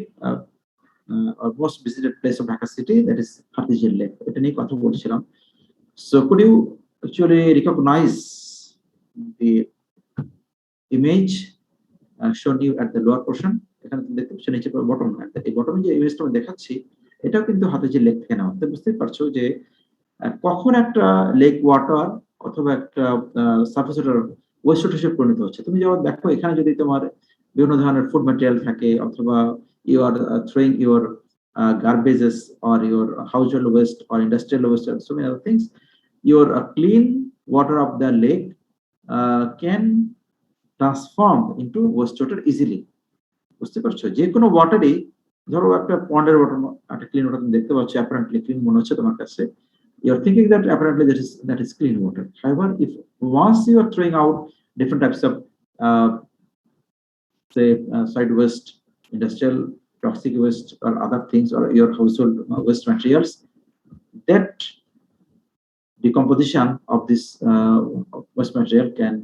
our most visited place of Dhaka city, that is Hathijil Lake. এটা নিয়ে কথা বলছিলাম। So could you actually recognize the image shown you at the lower portion? এখানে দেখতে পাচ্ছ নিচে bottom, এই বটমে যে ইমেজটা আমি দেখাচ্ছি এটাও কিন্তু হাতিঝিল লেক থেকে নেওয়া। তো বুঝতে পারছো যে কখন একটা লেক ওয়াটার অথবা একটা সারফেস ওয়াটার ওয়েস্ট ওয়াটার হিসেবে পরিণত হচ্ছে। তুমি যেমন দেখো এখানে যদি তোমার বিভিন্ন ধরনের ফুড ম্যাটেরিয়াল থাকে অথবা you are throwing your garbages or your household waste or industrial waste or so many other things, your clean water of the lake can transform into waste water easily. বুঝতে পারছো যে কোনো ওয়াটারই, ধরো একটা পন্ডের ওয়াটার, একটা ক্লিন ওয়াটার তুমি দেখতে পাচ্ছ, অ্যাপারেন্টলি ক্লিন মনে হচ্ছে তোমার কাছে, you are thinking that apparently that is clean water. However, if once you are throwing out different types of say side waste, industrial toxic waste or other things, or your household waste materials, that decomposition of this waste material can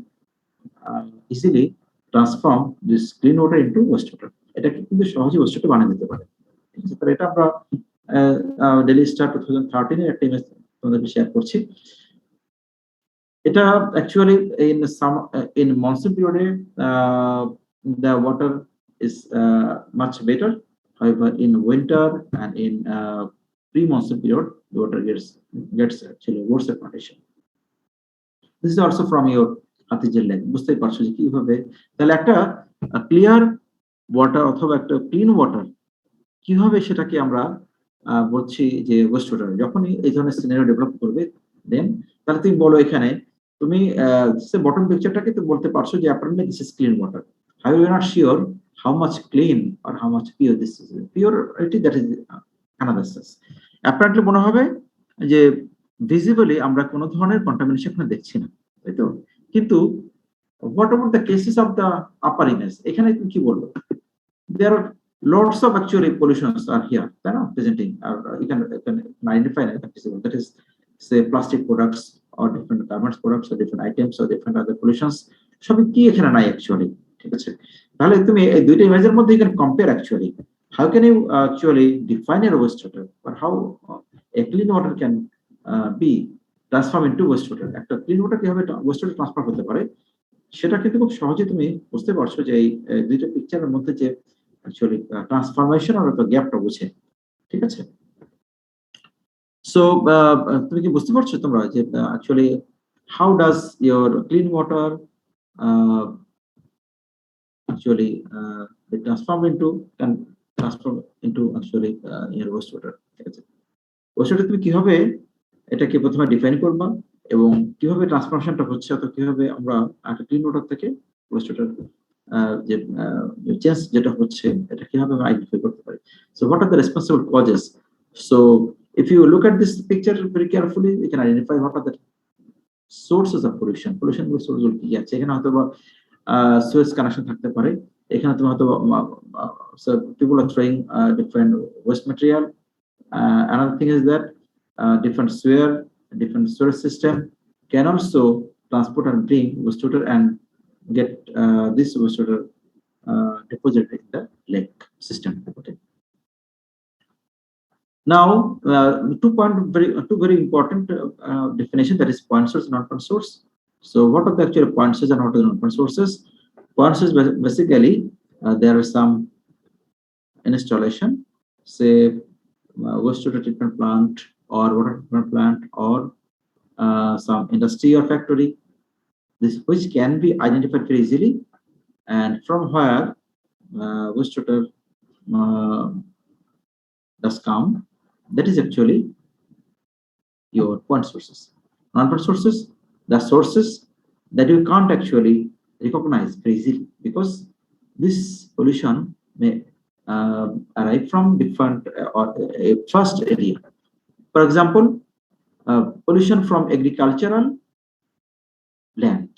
easily transform this clean water into waste water. এটা কিন্তু সহজে waste water বানিয়ে দিতে পারে। ঠিক আছে, তাহলে এটা আমরা ডেলি স্টার 2013 এর একটা ইমেজ তোমাদেরকে শেয়ার করছি। এটা অ্যাকচুয়ালি ইন মনসুন পিরিয়ডে the water is much better. However, in winter and in pre-monsoon period, the water gets actually worse condition. This is also from your Hatijel lake. বুঝতেই পারছো যে কিভাবে তাহলে একটা ক্লিয়ার ওয়াটার অথবা একটা ক্লিন ওয়াটার কিভাবে সেটাকে আমরা বলছি যে ওয়েস্ট ওয়াটার যখনই এই ধরনের সিনারিও ডেভেলপ করবে দেন তাহলে তুমি বলো এখানে তুমি বটম পিকচারটাকে তো বলতে পারছো যে apparently this is clean water how you not sure how much clean or how much pure this is purity that is another sense apparently মনে হবে যে ভিজিবলি আমরা কোনো ধরনের কন্টামিনেশন এখানে দেখছি না তাই তো কিন্তু what about the cases of the upper image এখানে তুমি কি বলবো দেয়ার আর lots of actually pollutions are here that are presenting you can identify that is say plastic products or different garments products or different items or different other pollutions সবই কি এখানে নাই actually ঠিক আছে তাহলে তুমি এই দুইটা ইমেজের মধ্যে you can compare actually how can you actually define a waste water or how a clean water can be transformed into waste water একটা clean water কিভাবে waste water ট্রান্সফার হতে পারে সেটা কিন্তু খুব সহজে তুমি বুঝতে পারছো যে এই দুইটা পিকচারের মধ্যে যে actually transformation or the gap টা বুঝে ঠিক আছে সো তুমি কি বুঝতে পারছো তোমরা যে actually how does your clean water actually be transform into actually your waste water ঠিক আছে waste water তুমি কিভাবে এটাকে প্রথমে ডিফাইন করবা এবং কিভাবে ট্রান্সফরমেশনটা হচ্ছে অথবা কিভাবে আমরা একটা ক্লিন ওয়াটার থেকে ওয়েস্ট ওয়াটার যে চেঞ্জ যেটা হচ্ছে এটা কিভাবে আমরা আইডেন্টিফাই করতে পারি so what are the responsible causes so if you look at this picture very carefully you can identify what are the sources of pollution গুলো সোর্সগুলো কি আছে এখানে হয়তো বা সুয়েজ কানেকশন থাকতে পারে এখানে তুমি হয়তো people are throwing different waste material another thing is that different sewer system can also transport and bring waste water and get this waste water deposited in the lake system. Okay. Now, two very important definition, that is point source and non-point source. So, what are the actual point sources and what are the non-point sources? Point source basically there are some installation, say wastewater treatment plant or water treatment plant or some industry or factory, this which can be identified very easily, and from where wastewater does come, that is actually your point sources. Non-point sources, the sources that you can't actually recognize very easily because this pollution may arrive from different or a first area. For example, pollution from agricultural land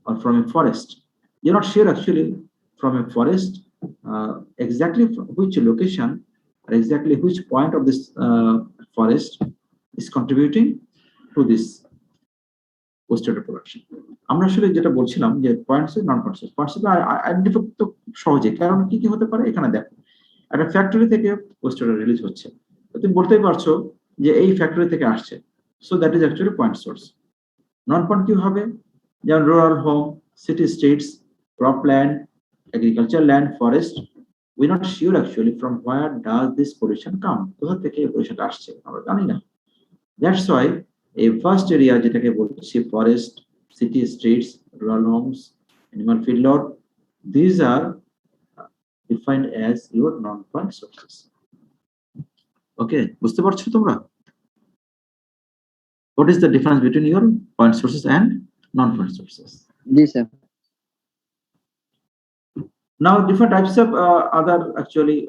or from a forest. You're not sure actually from a forest exactly from which location or exactly which point of this forest is contributing to this wastewater production. আমরা আসলে যেটা বলছিলাম যে points নন points points identify তো সহজে কারণ কি কি হতে পারে এখানে দেখো একটা ফ্যাক্টরি থেকে ওয়েস্টওয়াটার রিলিজ হচ্ছে তুমি বলতেই পারছো যে এই ফ্যাক্টরি থেকে আসছে so that is actually point source non point কি হবে যেমন rural home city streets crop land agriculture land forest we not sure actually from where does this pollution come কোথা থেকে এই পলিউশনটা আসছে আমরা জানি না দ্যাটস ওয়াই এই ফার্স্ট এরিয়া যেটাকে বলছি forest city streets rural homes animal field these are defined as your non-point sources. Okay, বুঝতে পারছো তোমরা? What is the difference between your point sources and non-point sources? G sir Now, different types of other actually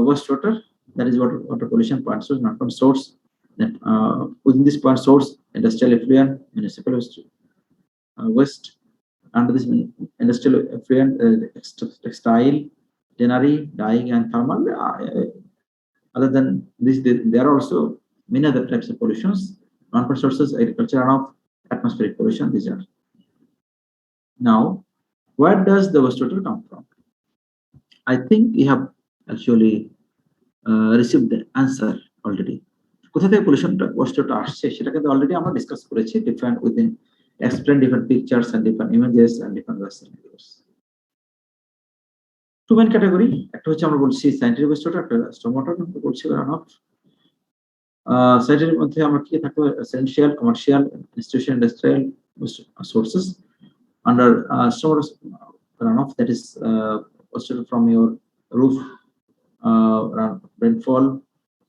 wastewater, that is water pollution, point source, non-point source. Then within this point source, industrial effluent, municipal waste. Under this industrial effluent, textile, tannery, dyeing, and thermal. Other than this, there are also many other types of pollutions. Non-point sources, agriculture runoff, atmospheric pollution. These are. Now, where does the wastewater come from? I think you have actually received the answer already. কোথা থেকে pollutionটা wastewater আসছে সেটা কিন্তু already আমরা discuss করেছি different within explain different pictures and different images and different scenarios. Main category, একটা হচ্ছে আমরা বলছি স্যানিটারি ওয়েস্ট ওয়াটার, একটা স্টর্ম ওয়াটার বলছি রান অফ। স্যানিটারির মধ্যে আমরা কি থাকবে, essential, commercial, institution, industrial sources. Under storm runoff, that is from your roof, rainfall,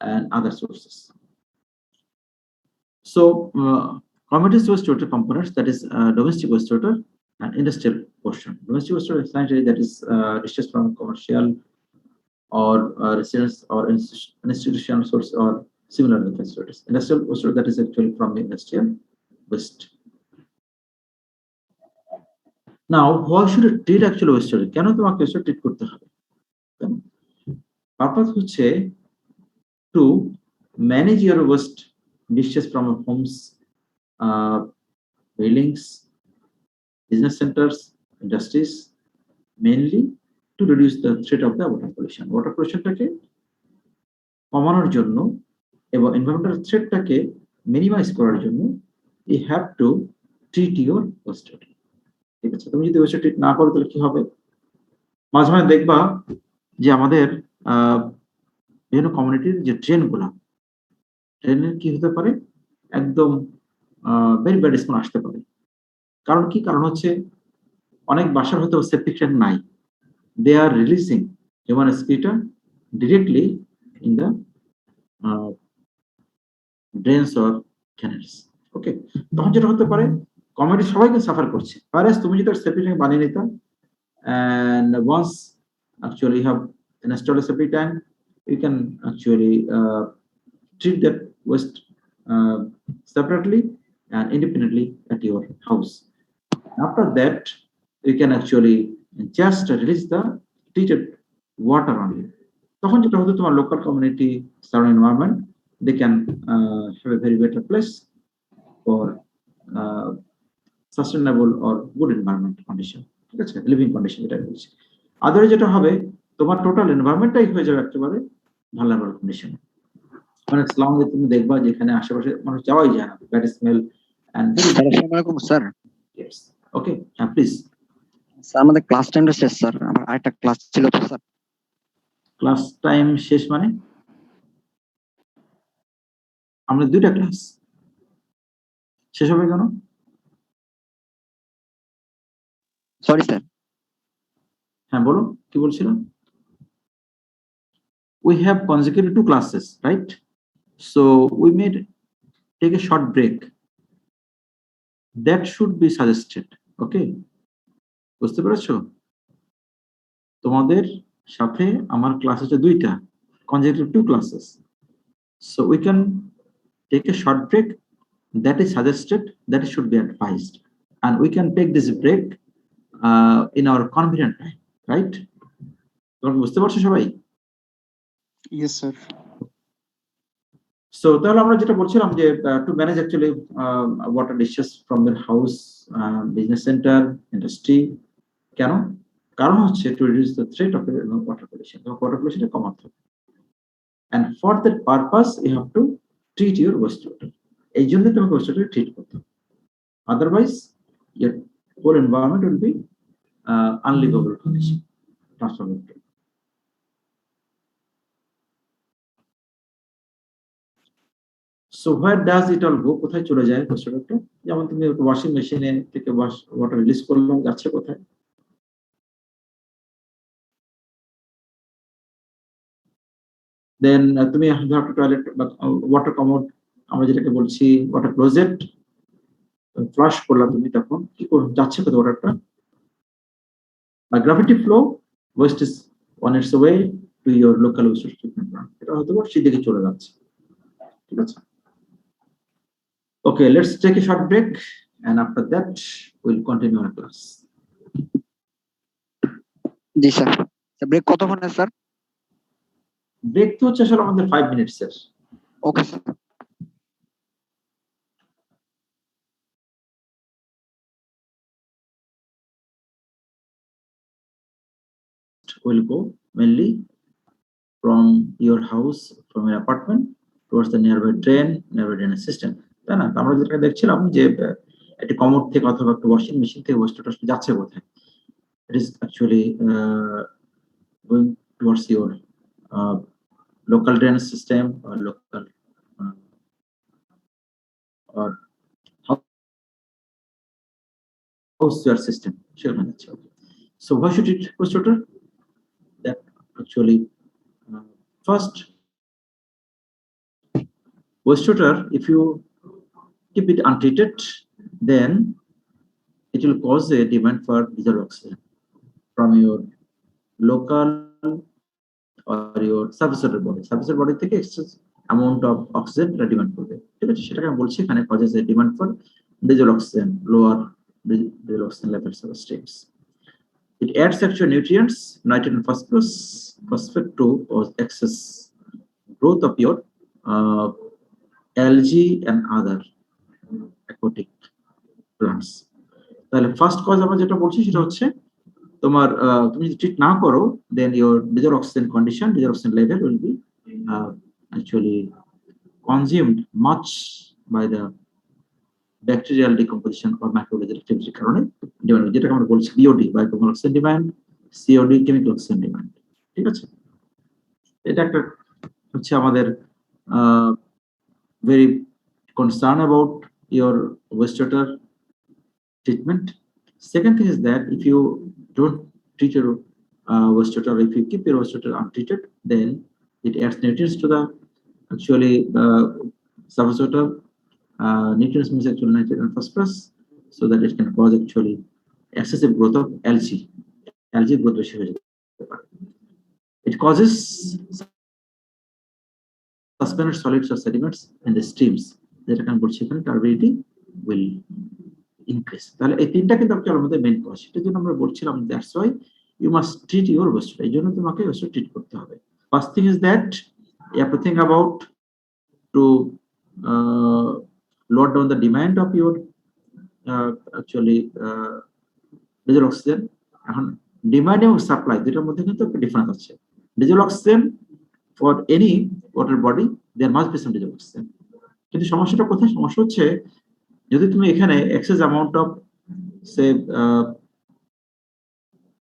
and other sources. So, community wastewater components, that is domestic wastewater and industrial portion. Domestic wastewater is sanitary, that is discharged from commercial or residence or institutional source or similar facilities. Industrial wastewater, that is actually from the industrial waste. Now, why should it treat actual wastewater? কেন তোমাকে wastewater treat করতে হবে? Purpose হচ্ছে to manage your waste discharge from homes, buildings, business centers, industries, mainly to reduce the threat of the water pollution. Water pollution টাকে কমানোর জন্য এবং environmental threat টাকে minimize করার জন্য you have to treat your wastewater. ঠিক আছে, তুমি যদি wastewater treat না করো তাহলে কি হবে? মাঝে মাঝে দেখবা যে আমাদের বিভিন্ন কমিউনিটির যে ড্রেনগুলা, ড্রেনের কি হতে পারে, একদম ভেরি ব্যাড স্মেল আসতে পারে। কারণ কি? কারণ হচ্ছে অনেক বাসার হয়তো সেপটিক ট্যাঙ্ক নাই, they are releasing human excreta directly in the drains or canals. Okay, তখন যেটা হতে পারে কমিউনিটি সবাইকে সাফার করছে। whereas তুমি যদি সেপটিক ট্যাঙ্ক বানিয়ে নিতা, and once actually you have installed a septic tank, you can actually treat that waste separately and independently at your house. After that, you can actually just release the treated water only. তখন যেটা হতো, তোমার local community, surrounding environment, they can have a very better place for sustainable or good environment condition. ঠিক আছে, living condition যেটা বলছি। আদারে যেটা হবে, তোমার টোটাল এনভায়রনমেন্টটাই হয়ে যাবে একেবারে ভালনারেবল কন্ডিশন। মানে ইসলামে তুমি দেখবা যেখানে আশেপাশে মানুষ যাওয়াই যায় না, ব্যাড স্মেল এন্ড আসসালামু আলাইকুম স্যার। ইয়েস, ওকে, হ্যাঁ প্লিজ। স্যার আমাদের ক্লাস টাইমটা শেষ স্যার, আমার আরেকটা ক্লাস ছিল তো স্যার। ক্লাস টাইম শেষ মানে আমরা দুইটা ক্লাস শেষ হবে কেন? Sorry sir. হ্যাঁ বলো, কি বলছিল? We have consecutive 2 classes, right? So we may take a short break. That should be suggested. Okay, বুঝতে পেরেছো? তোমাদের সাথে আমার ক্লাস আছে দুইটা, consecutive 2 classes. So we can take a short break. That is suggested, that should be advised, and we can take this break in our convenient time, right? তোমরা বুঝতে পারছো সবাই? Yes, sir. So তাহলে আমরা যেটা বলছিলাম যে to manage actually water discharge from your house, business center, industry, কেন? কারণ হচ্ছে to reduce the threat of water pollution. Water pollution কমাতে হবে, and for that purpose you have to treat your wastewater. এই জন্য তোমাকে wastewater treat করতে হবে, otherwise your whole environment will be unlivable condition, transformed. So where does it all go? কোথায় চলে যায় wastewater? যেমন তুমি ওয়াশিং মেশিনে থেকে ওয়াটার রিলিজ করলে যাচ্ছে কোথায়? দেন তুমি ধরো টয়লেট বা ওয়াটার কমোড, আমরা যেটাকে বলছি ওয়াটার ক্লোজেট, ফ্লাশ করলাম তুমি, তখন কি যাচ্ছে কোথায় ওয়াটারটা? Gravity flow, waste is on its way to your local waste treatment plant, এটা হয়তো সেদিকে চলে যাচ্ছে। ঠিক আছে, okay, let's take a short break, and after that we'll continue our class. জি স্যার। ব্রেক কতক্ষণের স্যার? ব্রেক তো হচ্ছে আসলে আমাদের 5 minutes এর। Okay sir. Will go mainly from your house, from your apartment towards the nearby drainage system, তাই না? আমরা যেটা দেখছিলাম যে একটা কমোড থেকে অথবা একটা ওয়াশিং মেশিন থেকে ওয়েস্টটা যাচ্ছে কোথায়, it is actually going towards your local drainage system or local or house sewer system. So why should it wastewater? That actually first wastewater, if you keep it untreated, then it will cause a demand for diesel oxygen from your local or your surface water body. Surface water body থেকে excess amount of oxygen demand করবে, ঠিক আছে? সেটাকে আমি বলছি এখানে causes a demand for diesel oxygen, lower diesel oxygen levels of streams. It adds actual nutrients, nitrogen, phosphorus, phosphate to cause excess growth of your algae and other aquatic plants. তাহলে first cause আমরা যেটা বলছি সেটা হচ্ছে তোমার তুমি যদি treat না করো, then your diesel oxygen condition, diesel oxygen level will be actually consumed much by the bacterial decomposition or microbial activity কারণে ডিমান্ড, যেটা আমরা বলছি BOD, biochemical oxygen demand, COD, chemical oxygen demand, ঠিক আছে? এটা একটা হচ্ছে আমাদের very concerned about your wastewater treatment. Second thing is that if you don't treat your wastewater, if you keep your wastewater untreated, then it adds nutrients to the actually surface water. Nutrients means actually nitrogen and phosphorus, so that it can cause actually excessive growth of algae. Algae growth বেশি হয়ে যেতে পারে. It causes suspended solids or sediments in the streams. যেটা আমি বলছি এখানে turbidity will increase. তাহলে এই তিনটা কিন্তু আমাদের মেইন কজ। এটার জন্য আমরা বলছিলাম that's why you must treat your waste. এই জন্য তোমাকে ওয়েস্ট ট্রিট করতে হবে। First thing is that you have to think about to load down the demand of your actually diesel oxygen. এখন ডিমান্ড এবং সাপ্লাই দুটার মধ্যে কিন্তু একটা ডিফারেন্স আছে। diesel oxygen for any water body there must be some diesel oxygen, কিন্তু সমস্যাটা কোথায়? সমস্যা হচ্ছে যদি তুমি এখানে এক্সেস অ্যামাউন্ট অফ সে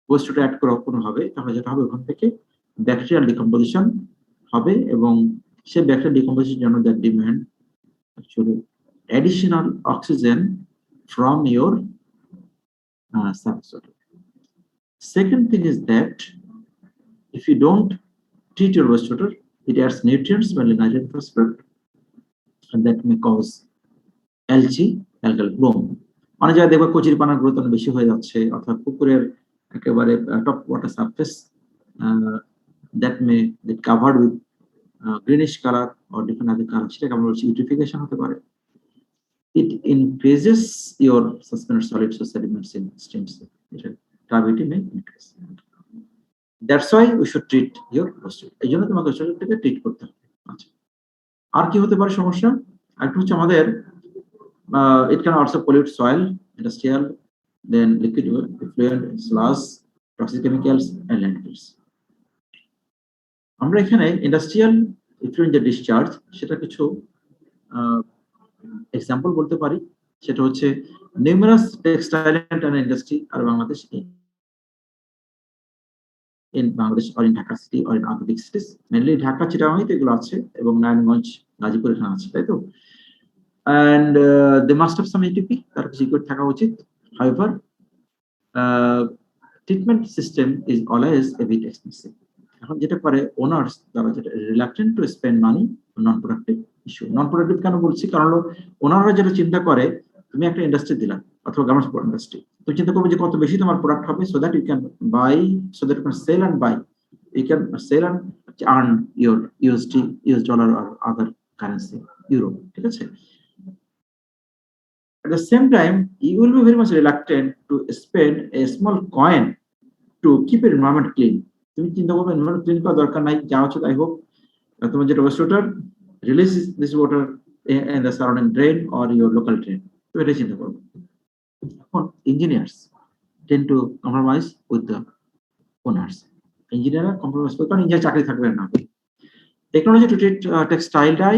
ওয়েস্টটা অ্যাড করো কোনোভাবে, তাহলে যেটা হবে ওখান থেকে ব্যাকটেরিয়াল ডিকম্পোজিশন হবে, এবং সেই ব্যাকটেরিয়াল ডিকম্পোজিশনের জন্য that demand actually additional oxygen from your surface water. Second thing is that if you don't treat your wastewater, it adds nutrients, mainly nitrogen, phosphorus, and that may cause algae, algal bloom. অনেক জায়গায় দেখবে কচুরিপানার growth অনেক বেশি হয়ে যাচ্ছে, অর্থাৎ পুকুরের একেবারে top water surface that may get covered with greenish color or different other color, সেটাকে আমরা বলছি eutrophication হতে পারে। It increases your suspended solids or sediments in streams. Turbidity may increase. That's why we should treat your wastewater. এই জন্য তোমাকে ওয়েস্টওয়াটারটাকে treat করতে হবে। আচ্ছা, আর কি হতে পারে সমস্যা? একটা হচ্ছে আমাদের it can also pollute soil, industrial, then liquid effluent, sludge, toxic chemicals, and landfills. আমরা এখানে ইন্ডাস্ট্রিয়াল effluent যে ডিসচার্জ, সেটা কিছু এক্সাম্পল বলতে পারি। সেটা হচ্ছে নিউমারাস টেক্সটাইল এন্ড ইন্ডাস্ট্রি আর Bangladesh, in Bangladesh or in Dhaka city or in other big cities, mainly Dhaka, চিটাগাংয়ে এগুলো আছে, এবং নারায়ণগঞ্জ, গাজীপুর এখানে আছে, তাই তো? And they must have some ATP, তার সিকিউর থাকা উচিত। However, treatment system is always a bit expensive. এখন যেটা করে ওনার্স, তারা যেটা reluctant to spend money non productive issue. Non productive কেন বলছি? কারণ ওনারা যেটা চিন্তা করে, তুমি একটা ইন্ডাস্ট্রি দিলা অথবা গার্মেন্টস ইন্ডাস্ট্রি, তুমি চিন্তা করবে যে কত বেশি তোমার প্রোডাক্ট হবে, so that you can buy, so that you can sell and buy, you can sell and earn your USD, US dollar আর আদার কারেন্সি, ইউরো, ঠিক আছে? At the same time, you will be very much reluctant to spend a small coin to keep your environment clean. তুমি চিন্তা করবে environment clean করার দরকার নাই, যা হচ্ছে তাই হোক, তোমার যেটা West water release this water in the surrounding drain or your local drain, তো এটা চিন্তা করবে। এখন engineers tend to compromise with the owners. ইঞ্জিনিয়াররা কম্প্রোমাইজ করে, কারণ ইঞ্জিনিয়ার চাকরি থাকবে না। Technology to treat textile dye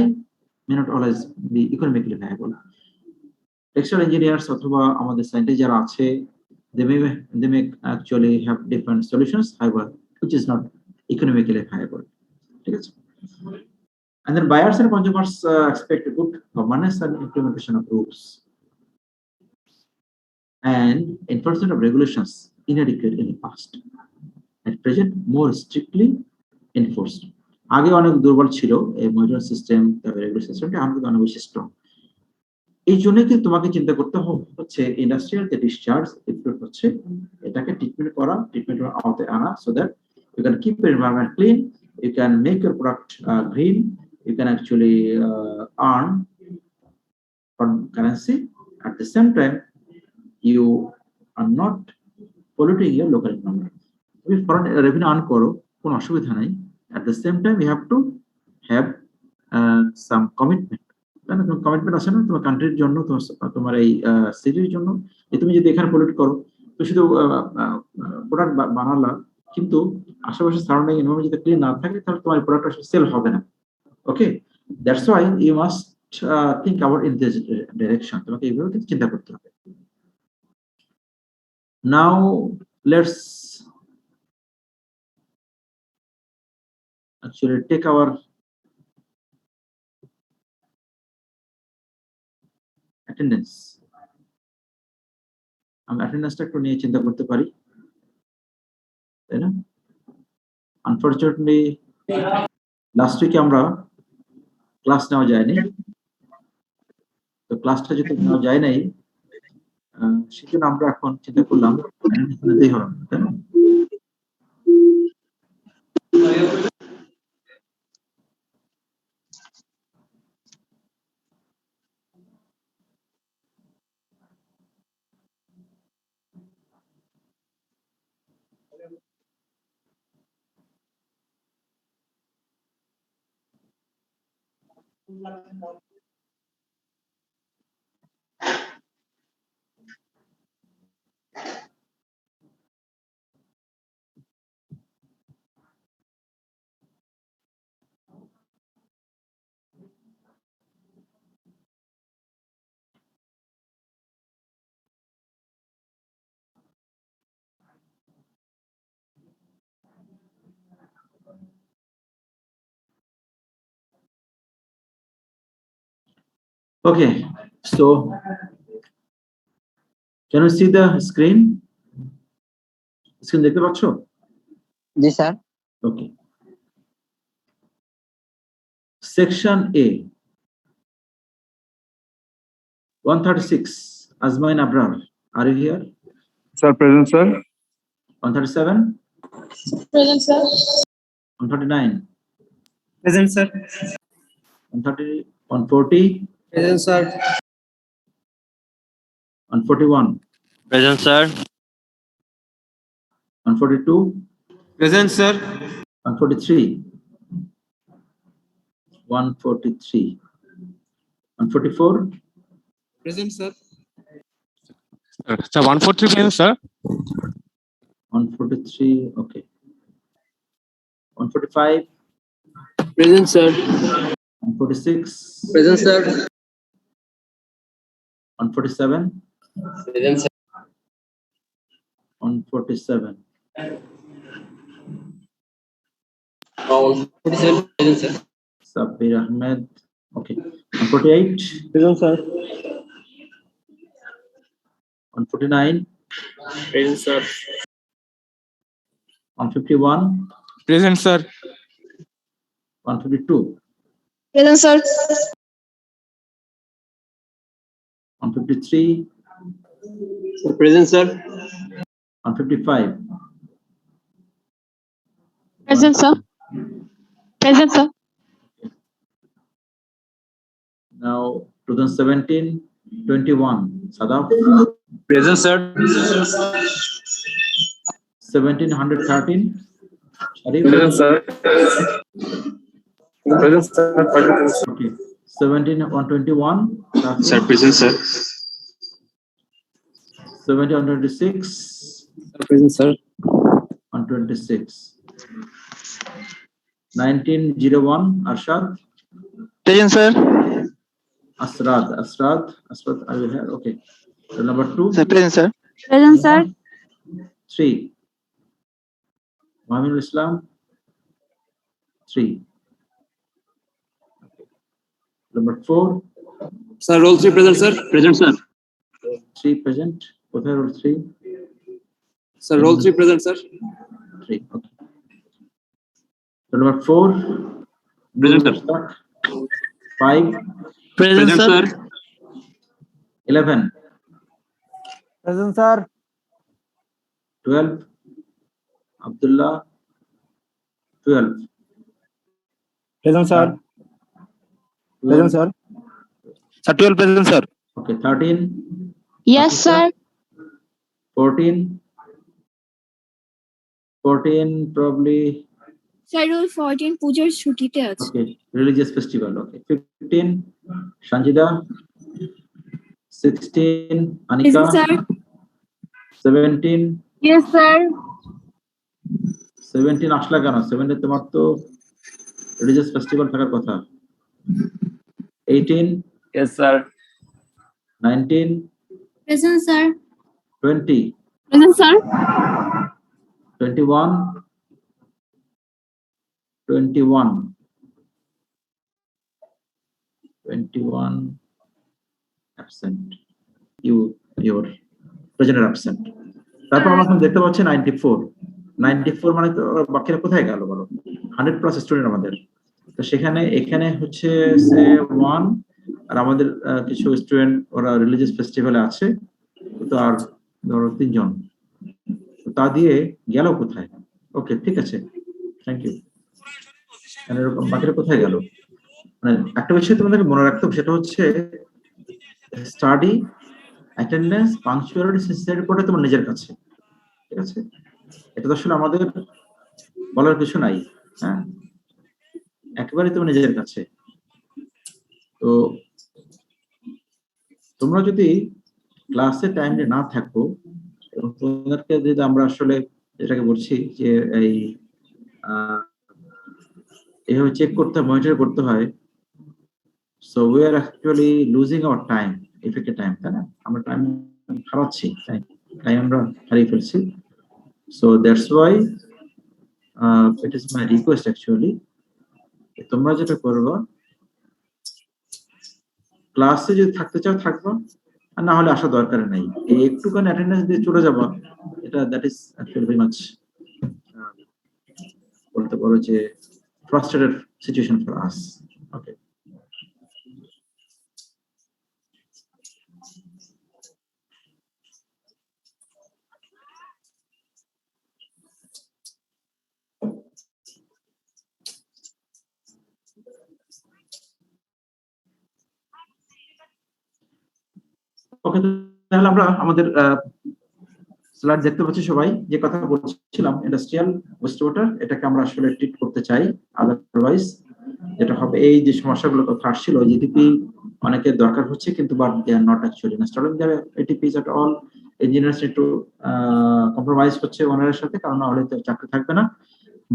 may not always be economically viable. Textile engineers অথবা আমাদের সায়েন্টিস্ট যারা আছে, they may actually have different solutions. However, which is not economically viable. And then buyers and consumers expect good governance and implementation of rules and enforcement of regulations inadequate in the past. At present, more strictly enforced. আগে অনেক দুর্বল ছিল এই monitoring system, regulation সিস্টেমটা এখন কিন্তু অনেক বেশি স্ট্রং। এই জন্য কিন্তু তোমাকে চিন্তা করতে হচ্ছে ইন্ডাস্ট্রিয়াল যে ডিসচার্জ ইনপুট হচ্ছে এটাকে ট্রিটমেন্ট করা, ট্রিটমেন্টের আওতায় আনা, so that you can keep your environment clean, you can make your product green, you can actually earn currency. At the same time, you are not polluting your local economy. If foreign revenue earn করো কোনো অসুবিধা নাই, at the same time you have to have some commitment. Commitment আছে না তোমার কান্ট্রির জন্য, তোমার এই সিটির জন্য, যে তুমি যদি এখানে পলিউট করো তো শুধু প্রোডাক্ট বানালা কিন্তু আশেপাশে সারাউন্ডিং এনভায়রনমেন্ট যদি ক্লিন না থাকে তাহলে তোমার প্রোডাক্ট আসলে সেল হবে না। Okay, that's why you must think about in this direction, তোমাকে এইভাবে চিন্তা করতে হবে। Now let's actually take our attendance. আমি অ্যাটেন্ডেন্সটা একটু নিয়ে চিন্তা করতে পারি, তাই না? আনফরচুনেটলি লাস্ট উইকে আমরা ক্লাস নেওয়া যায়নি, তো ক্লাসটা যদি নেওয়া যায় নাই সেজন্য আমরা এখন চিন্তা করলাম নিতেই হবে, তাই না? Okay, so can you see the screen? Screen দেখতে পাচ্ছো? জি sir. Okay. Section A, 136, Azmain Abrar, are you here? Sir, present, sir. 137? Present, sir. 139? Present, sir. 130, 140? Present, sir. 141? Present, sir. 142? Present, sir. 143? 143? 144? Present, sir. Sir, 143 present, sir. 143, okay. 145? Present, sir. 146? Present, sir. 147? Present, sir. 147? 47. Present, sir. Sabir Ahmed, okay. 148? Present, sir. 149? Present, sir. 151? Present, sir. 152? Present, sir. 153? Present, sir. 155? Present, sir. Present, sir. Now 2017, 21. Sadaf? Present, sir. 1713? Sharif? Present, sir. Present, sir. Okay. 171? Sir, present, sir. 126? Present, sir. 126. 1901? Arshad? Present, sir. Asrad, are you here? Okay. So number 2? Sir, present, sir. Present, sir. 3? Mohammed Islam, 3. Number 4, Sir, roll 3 present, sir. Present, sir. 3 present. Kothai roll 3? Sir, roll 3 present, sir. 3. Okay. So number 4, Present, sir. 5, Present, sir. 11, Present, sir. 12, Abdullah, 12. Present, sir. 12. Present, sir. Sir, 12 present, sir. Okay, 13, Yes, sir. 14, 14 probably, Schedule 14 পূজার ছুটিতে আছে। okay, religious festival, okay. 15, Sanjida, 16, Anika, 17, Yes, sir. 17 আসলা কেন? 17 তোমার তো religious festival থাকার কথা। 18, Yes, sir. 19, Present, sir. 20, Present, sir. 21, 21, 21 absent. Your present are absent. তারপর আমরা এখন দেখতে পাচ্ছি 94 মানে তো বাকিরা কোথায় গেল বলো? 100+ স্টুডেন্ট আমাদের। তো সেখানে এখানে হচ্ছে সে 1 আর আমাদের কিছু স্টুডেন্ট ওরা রিলিজিয়াস ফেস্টিভ্যালে আছে, তো আর ধরো 3 জন, তা দিয়ে গেল কোথায়? ওকে, ঠিক আছে, থ্যাংক ইউ। এরকম বাকিরা কোথায় গেল? মানে একটা বিষয় তোমাদেরকে মনে রাখতে হবে, সেটা হচ্ছে স্টাডি, অ্যাটেন্ডেন্স, পাংচুয়ালিটি, সিনসিয়ারিটি পড়ে তোমার নিজের কাছে, ঠিক আছে? এটা তো আসলে আমাদের বলার কিছু নাই, হ্যাঁ, একেবারে তোমার নিজের কাছে। তো তোমরা যদি ক্লাসে টাইমে না থাকো এবং তোমাদেরকে যদি আমরা আসলে যেটাকে বলছি যে এইভাবে চেক করতে হয়, মনিটর করতে হয়, so we are actually losing our time, effective time, তাই না? আমরা টাইম হারাচ্ছি, টাইম আমরা হারিয়ে ফেলছি। So that's why it is my request actually, তোমরা যেটা করবা, ক্লাসে যদি থাকতে চাও থাকবা, আর না হলে আসার দরকার নাই। এই একটুখানি অ্যাটেন্ডেন্স দিয়ে চলে যাবা, এটা that is actually very much বলতে পারো যে ফ্রাস্ট্রেটেড সিচুয়েশন ফর আস। ওকে, ওকে, তাহলে আমরা আমাদের স্লাইড দেখতে পাচ্ছি সবাই। যে কথা বলছিলাম ইন্ডাস্ট্রিয়াল ওয়েস্ট ওয়াটার, এটাকে আমরা আসলে ট্রিট করতে চাই, আদারওয়াইজ যেটা হবে এই যে সমস্যাগুলো কথা আসছিল, জিডিপি অনেকের দরকার হচ্ছে কিন্তু but they are not actually installing the ETPs at all. Engineers একটু কম্প্রোমাইজ হচ্ছে ওনারের সাথে, কারণ না হলে তো চাকরি থাকবে না।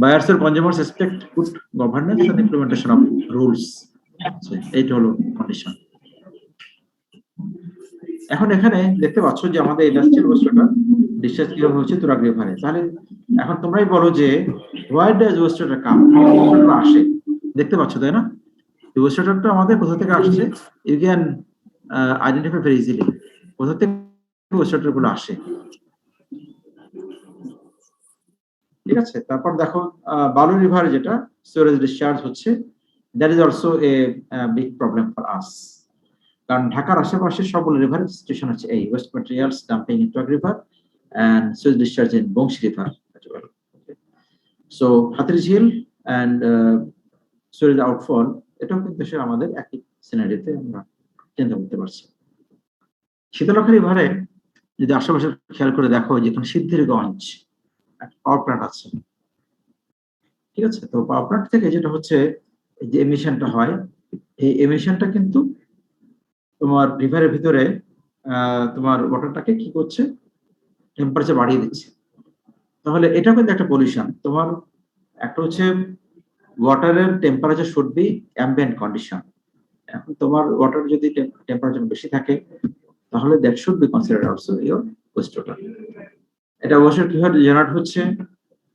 বায়ার্স এর consumers expect good governance and implementation of rules, এইটা হলো কন্ডিশন। এখন এখানে দেখতে পাচ্ছ যে আমাদের ইন্ডাস্ট্রিয়াল ওয়েস্ট ওয়াটার ডিসচার্জ কিভাবে হচ্ছে তুরাগ রিভারে। তাহলে এখন তোমরাই বলো যে হোয়ার ডাজ ওয়েস্ট ওয়াটার কাম, আসে, দেখতে পাচ্ছ তাই না? ওয়েস্ট ওয়াটারটা আমাদের কোথা থেকে আসছে, you can identify very easily কোথা থেকে ওয়েস্ট ওয়াটার গুলো আসে, ঠিক আছে? তারপর দেখো বালু রিভার যেটা সিওরেজ ডিসচার্জ হচ্ছে, that is also a big problem for us, কারণ ঢাকার আশেপাশে সবগুলো রিভারের সিচুয়েশন হচ্ছে এই West materials dumping in Turag river and sewage discharge in Bongshi River as well. Okay. So Hathirঝিল and sewage outfall, এটাও কিন্তু দেশের আমাদের একই সিনারিতে আমরা চিন্তা করতে পারছি। শীতলক্ষ্যা রিভারে যদি আশেপাশে খেয়াল করে দেখো, যেখানে সিদ্ধিরগঞ্জ একটা পাওয়ার প্ল্যান্ট আছে, ঠিক আছে? তো পাওয়ার প্ল্যান্ট থেকে যেটা হচ্ছে যে এমিশনটা হয়, এই এমিশনটা কিন্তু তোমার রিভারের ভিতরে তোমার ওয়াটারটাকে কি করছে, টেম্পারেচার বাড়িয়ে দিচ্ছে। তাহলে এটা কিন্তু একটা পলিউশন। তোমার একটা হচ্ছে ওয়াটারের temperature should be ambient condition. এখন তোমার ওয়াটার যদি টেম্পারেচার বেশি থাকে, তাহলে that should be considered also your waste water. এটা অবশ্যই কিভাবে জেনারেট হচ্ছে,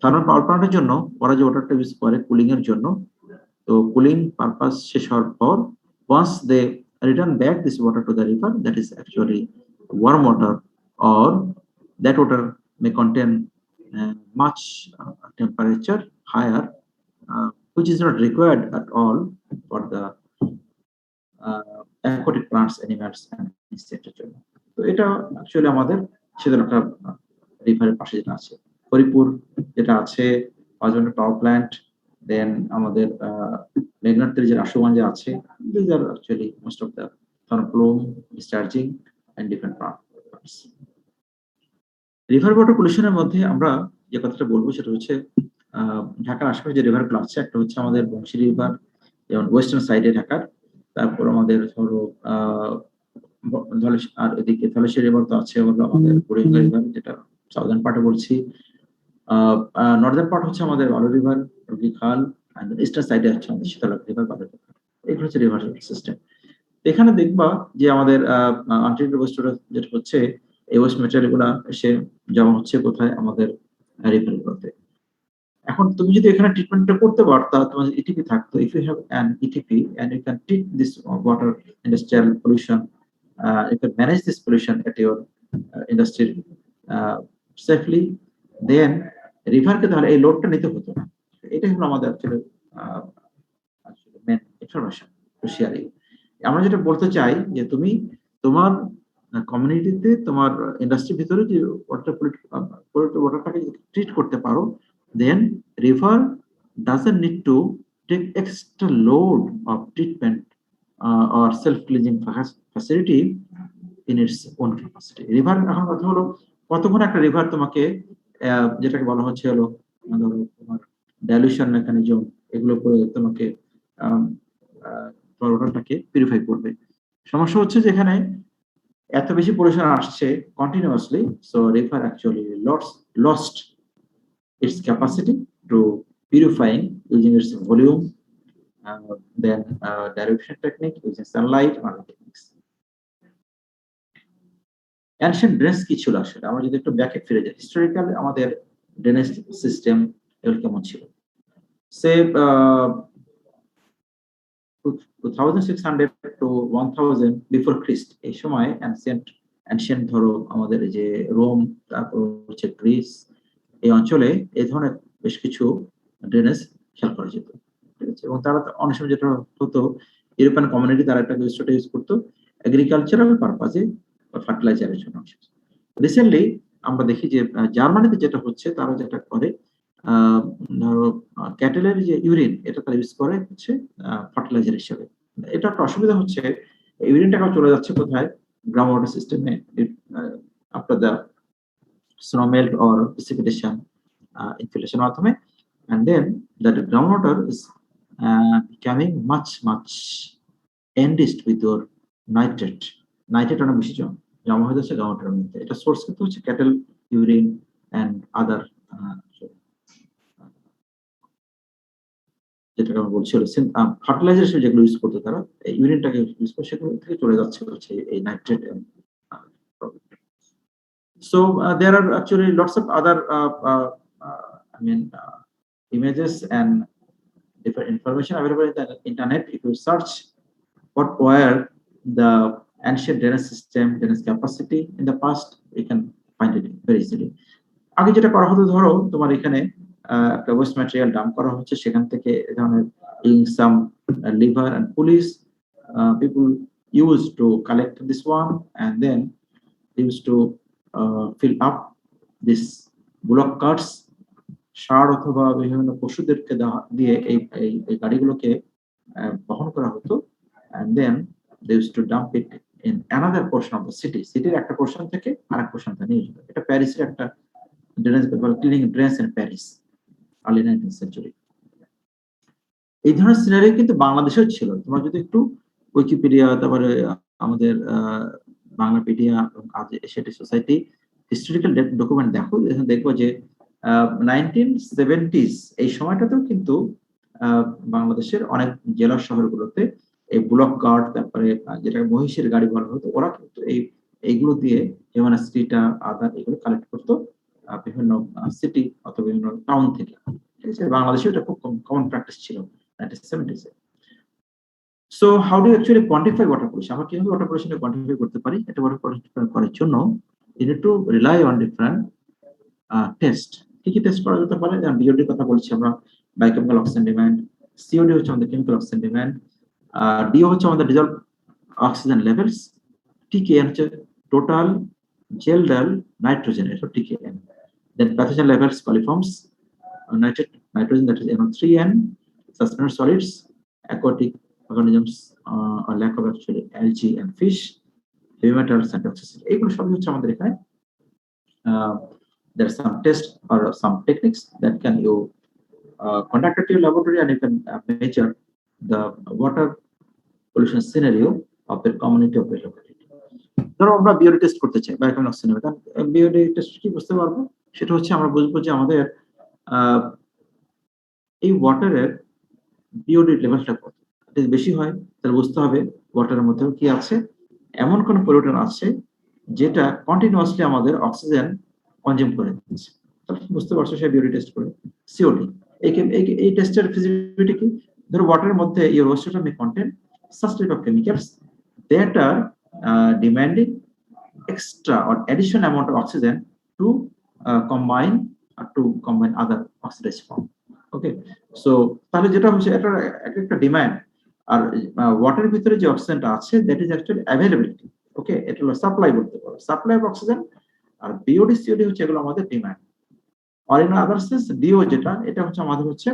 থার্মাল পাওয়ার প্ল্যান্টের জন্য ওরা যে ওয়াটারটা ইউজ করে কুলিং এর জন্য, তো কুলিং পারপাস শেষ হওয়ার পর once they return back this water to the river, that is actually warm water, or that water may contain much temperature higher, which is not required at all for the aquatic plants, animals and insects. তো এটা actually আমাদের শীতলক্ষা রিভারের পাশে যেটা আছে, হরিপুর যেটা আছে, Ajanta power plant, দেন আমাদের মেঘনাথের যে রাসুগঞ্জে আছে, these are actually most of the thermoplume, discharging and different plants. River water পলিউশনের মধ্যে আমরা যে কথাটা বলবো সেটা হচ্ছে ঢাকার আশেপাশে যে রিভারগুলো আছে, একটা হচ্ছে আমাদের বংশী রিভার, যেমন ওয়েস্টার্ন সাইডে ঢাকার, তারপর আমাদের ধরো আর এদিকে ধলেশ্বরী রিভার তো আছে, হলো আমাদের বুড়িগঙ্গা রিভার যেটা সাউদার্ন পার্টে বলছি, নর্দার্ন পার্ট হচ্ছে আমাদের বালু রিভার, রুগী খাল, আর ইস্টার্ন সাইডে হচ্ছে আমাদের শীতলক্ষা রিভার, বালুরঘাট। এগুলো হচ্ছে রিভার সিস্টেম। এখানে দেখবা যে আমাদের আনট্রিটেড ওয়েস্ট যেটা হচ্ছে, এই ওয়েস্ট ম্যাটেরিয়াল গুলা এসে জমা হচ্ছে কোথায়, আমাদের রিভারগুলোতে। এখন তুমি যদি এখানে ট্রিটমেন্টটা করতে পারতা, তোমার ইটিপি থাকতো, if you have an ETP and you can treat this water industrial pollution, you can manage this pollution at your industry safely, then রিভারকে তাহলে এই লোডটা নিতে হতো না। এটাই হলো আমাদের actually main information to sharing. আমরা যেটা বলতে চাই যে তুমি তোমার কমিউনিটিতে, তোমার ইন্ডাস্ট্রির ভিতরে যে ওয়াটারটাকে ট্রিট করতে পারো, then river doesn't need to take extra load of treatment or self-cleansing facility in its own capacity. River এখন কথা হলো কতক্ষণ একটা রিভার তোমাকে যেটাকে বলা হচ্ছে হলো তোমার ডাইলিউশন মেকানিজম, এগুলো করে তোমাকে ওয়াটারটাকে পিউরিফাই করবে। সমস্যা হচ্ছে যেখানে এত বেশি পলিউশন আসছে continuously, so river actually lost its capacity to purifying using its volume, then derivation technique using sunlight and other techniques. Ancient drainage কি ছিল আসলে, আমরা যদি একটু ব্যাকে ফিরে যাই, হিস্টোরিক্যাল আমাদের ড্রেনেজ সিস্টেম এগুলো কেমন ছিল? সে 2600 to 1000 বিফোর খ্রিস্ট, এই সময় অ্যানশিয়েন্ট ধরো আমাদের যে রোম, তারপর হচ্ছে গ্রিস, এই অঞ্চলে এই ধরনের বেশ কিছু ড্রেনেজ খেয়াল করা যেত, ঠিক আছে? এবং তারা অনেক সময় যেটা হতো, ইউরোপিয়ান কমিউনিটি তারা একটা ওয়েস্টটা ইউজ করতো এগ্রিকালচারাল পারপাসে বা ফার্টিলাইজারের জন্য। রিসেন্টলি আমরা দেখি যে জার্মানিতে যেটা হচ্ছে, তারা যেটা করে ধরো ক্যাটেলের যে ইউরিন, এটা তারা ইউজ করে হচ্ছে ফার্টিলাইজার হিসেবে। এটা একটা অসুবিধা হচ্ছে, ইউরিনটাকে চলে যাচ্ছে কোথায়, গ্রাউন্ড ওয়াটার সিস্টেমে after the snow melt or precipitation infiltration মাধ্যমে, and then that groundwater is becoming much enriched with your nitrate অনেক বেশি জমা হয়ে যাচ্ছে গ্রাউন্ডওয়াটারের মধ্যে। এটা সোর্স কিন্তু হচ্ছে ক্যাটেল ইউরিন এন্ড আদার, যেটাকে আমরা বলছি ফার্টিলাইজার হিসেবে যেগুলো ইউজ করতে, তারা এই ইউরিনটাকে ইউজ করে, সেগুলো থেকে চলে যাচ্ছে হচ্ছে এই nitrate. So there are actually lots of other images and different information available in the internet. If you search what were the ancient drainage system, drainage capacity in the past, you can find it very easily. আগে যেটা করা হতো, ধরো তোমার এখানে একটা West material dump করা হচ্ছে, সেখান থেকে এই ধরনের some liver and pulleys people used to collect this one, and then used to fill up this bullock carts, সার অথবা বিভিন্ন পশুদেরকে দিয়ে এই গাড়িগুলোকে বহন করা হতো, and then they used to dump it in another portion of the city. সিটির একটা পোরশন থেকে আরেক পোরশনটা নিয়ে যেত। এটা প্যারিসের একটা drainage, cleaning drainage in Paris, early 19th century। এই ধরনের সিনারি কিন্তু বাংলাদেশেও ছিল। তোমরা যদি একটু উইকিপিডিয়া, তারপরে আমাদের Banglapedia, Asiatic society historical document দেখো, দেখবো যে 1970s এই সময়টাতেও কিন্তু বাংলাদেশের অনেক জেলা শহরগুলোতে এই ব্লক গার্ড, তারপরে যেটা মহিষের গাড়ি বলা হতো, ওরা কিন্তু এইগুলো দিয়ে যেমন স্ট্রিটা, আদার এগুলো কালেক্ট করতো বিভিন্ন সিটি অথবা বিভিন্ন টাউন থেকে, ঠিক আছে? বাংলাদেশে এটা খুব কমন প্র্যাকটিস ছিল 1970s A. So how do actually quantify water pollution? আমরা কিভাবে ওয়াটার পলিউশন কোয়ান্টিফাই করতে পারি? এটা ওয়াটার পলিউশন করার জন্য you need to rely on different test. কি কি টেস্ট করা যেতে পারে? যেমন বিওডির কথা বলছি আমরা, বায়োকেমিক্যাল অক্সিজেন ডিমান্ড। সিওডি হচ্ছে আমাদের কেমিক্যাল অক্সিজেন ডিমান্ড। ডিও হচ্ছে আমাদের ডিজলভ অক্সিজেন লেভেলস। টিকেএন হচ্ছে টোটাল জেলডাল নাইট্রোজেন, এটা TKN. Then pathogen levels, coliforms, nitrogen, that is NO3, and suspended solids, aquatic organisms or lack of actually algae and fish, heavy metals and toxicity. এইগুলো সবই হচ্ছে আমাদের এখানে there are some tests or some techniques that can you conduct at your laboratory, and you can measure the water pollution scenario of the community of the locality. ধরো আমরা BOD test করতে চাই, biochemical oxygen. BOD test কি বুঝতে পারবো? সেটা হচ্ছে আমরা বুঝবো যে আমাদের এই ওয়াটারের বিওডি লেভেলটা কত। যদি বেশি হয় তাহলে বুঝতে হবে ওয়াটারের মধ্যে কি আছে, এমন কোন পলিউটার আছে যেটা কন্টিনিউয়াসলি আমাদের অক্সিজেন কনজিউম করে দিচ্ছে। তাহলে বুঝতে পারছো সেই বিওডি টেস্ট করে। সিওডি, এই টেস্টের ফিজিবিলিটি কি? ধরো ওয়াটারের মধ্যে your water may contain such type of chemicals that are demanding extra or additional amount of oxygen to combine other oxidized form. Okay, so তাহলে যেটা হচ্ছে এটা একটা ডিমান্ড, আর ওয়াটারের ভিতরে যে অক্সিজেনটা আছে that is actually availability. Okay, এটা হলো সাপ্লাই বলতে পারো, সাপ্লাই অফ অক্সিজেন। আর বিওডি সিওডি হচ্ছে এগুলো আমাদের ডিমান্ড। আর ইন আদার সেন্স ডিও যেটা, এটা হচ্ছে আমাদের হচ্ছে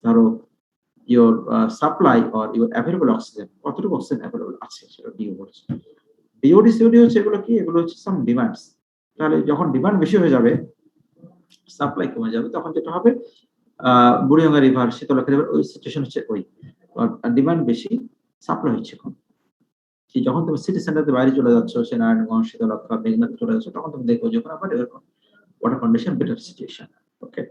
ধরো your supply or your available oxygen, কতটুকু অক্সিজেন অ্যাভেলেবল আছে সেটা ডিও বলছে। বিওডি সিওডি হচ্ছে এগুলো কি? এগুলো হচ্ছে সাম ডিমান্ডস। তাহলে যখন ডিমান্ড বেশি হয়ে যাবে, সাপ্লাই কমে যাবে, তখন যেটা হবে বুড়িগঙ্গা রিভার, শীতলক্ষা রিভার, ওই সিচুয়েশন হচ্ছে ওই ডিমান্ড বেশি, সাপ্লাই হচ্ছে কম। যখন তুমি সিটি সেন্টারের বাইরে চলে যাচ্ছ, সে নারায়ণগঞ্জ, শীতলক্ষা, মেঘনাতে চলে যাচ্ছ, তখন তুমি দেখো যখন আবার ওয়াটার কন্ডিশন বেটার সিচুয়েশন। ওকে,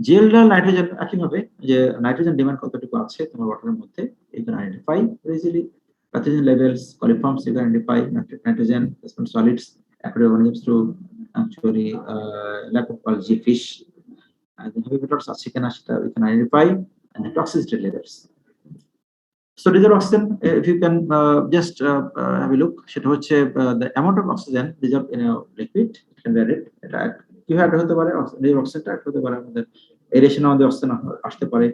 জেলডাল নাইট্রোজেন একইভাবে, যে নাইট্রোজেন ডিমান্ড কতটুকু আছে তোমার ওয়াটারের মধ্যে, you can identify easily. Pathogen levels, coliforms, you can identify nitrogen, suspended solids, aquatic organisms to actually lack of algae, fish, and the heavy metals are chicken, we can identify, and the toxicity levels. So dissolved oxygen, if you can just have a look, সেটা হচ্ছে the amount of oxygen dissolved in a liquid, it can vary. এটা কি হয় হতে পারে, অক্সিজেনটা হতে পারে আমাদের এরেশন, আমাদের অক্সিজেন আসতে পারে,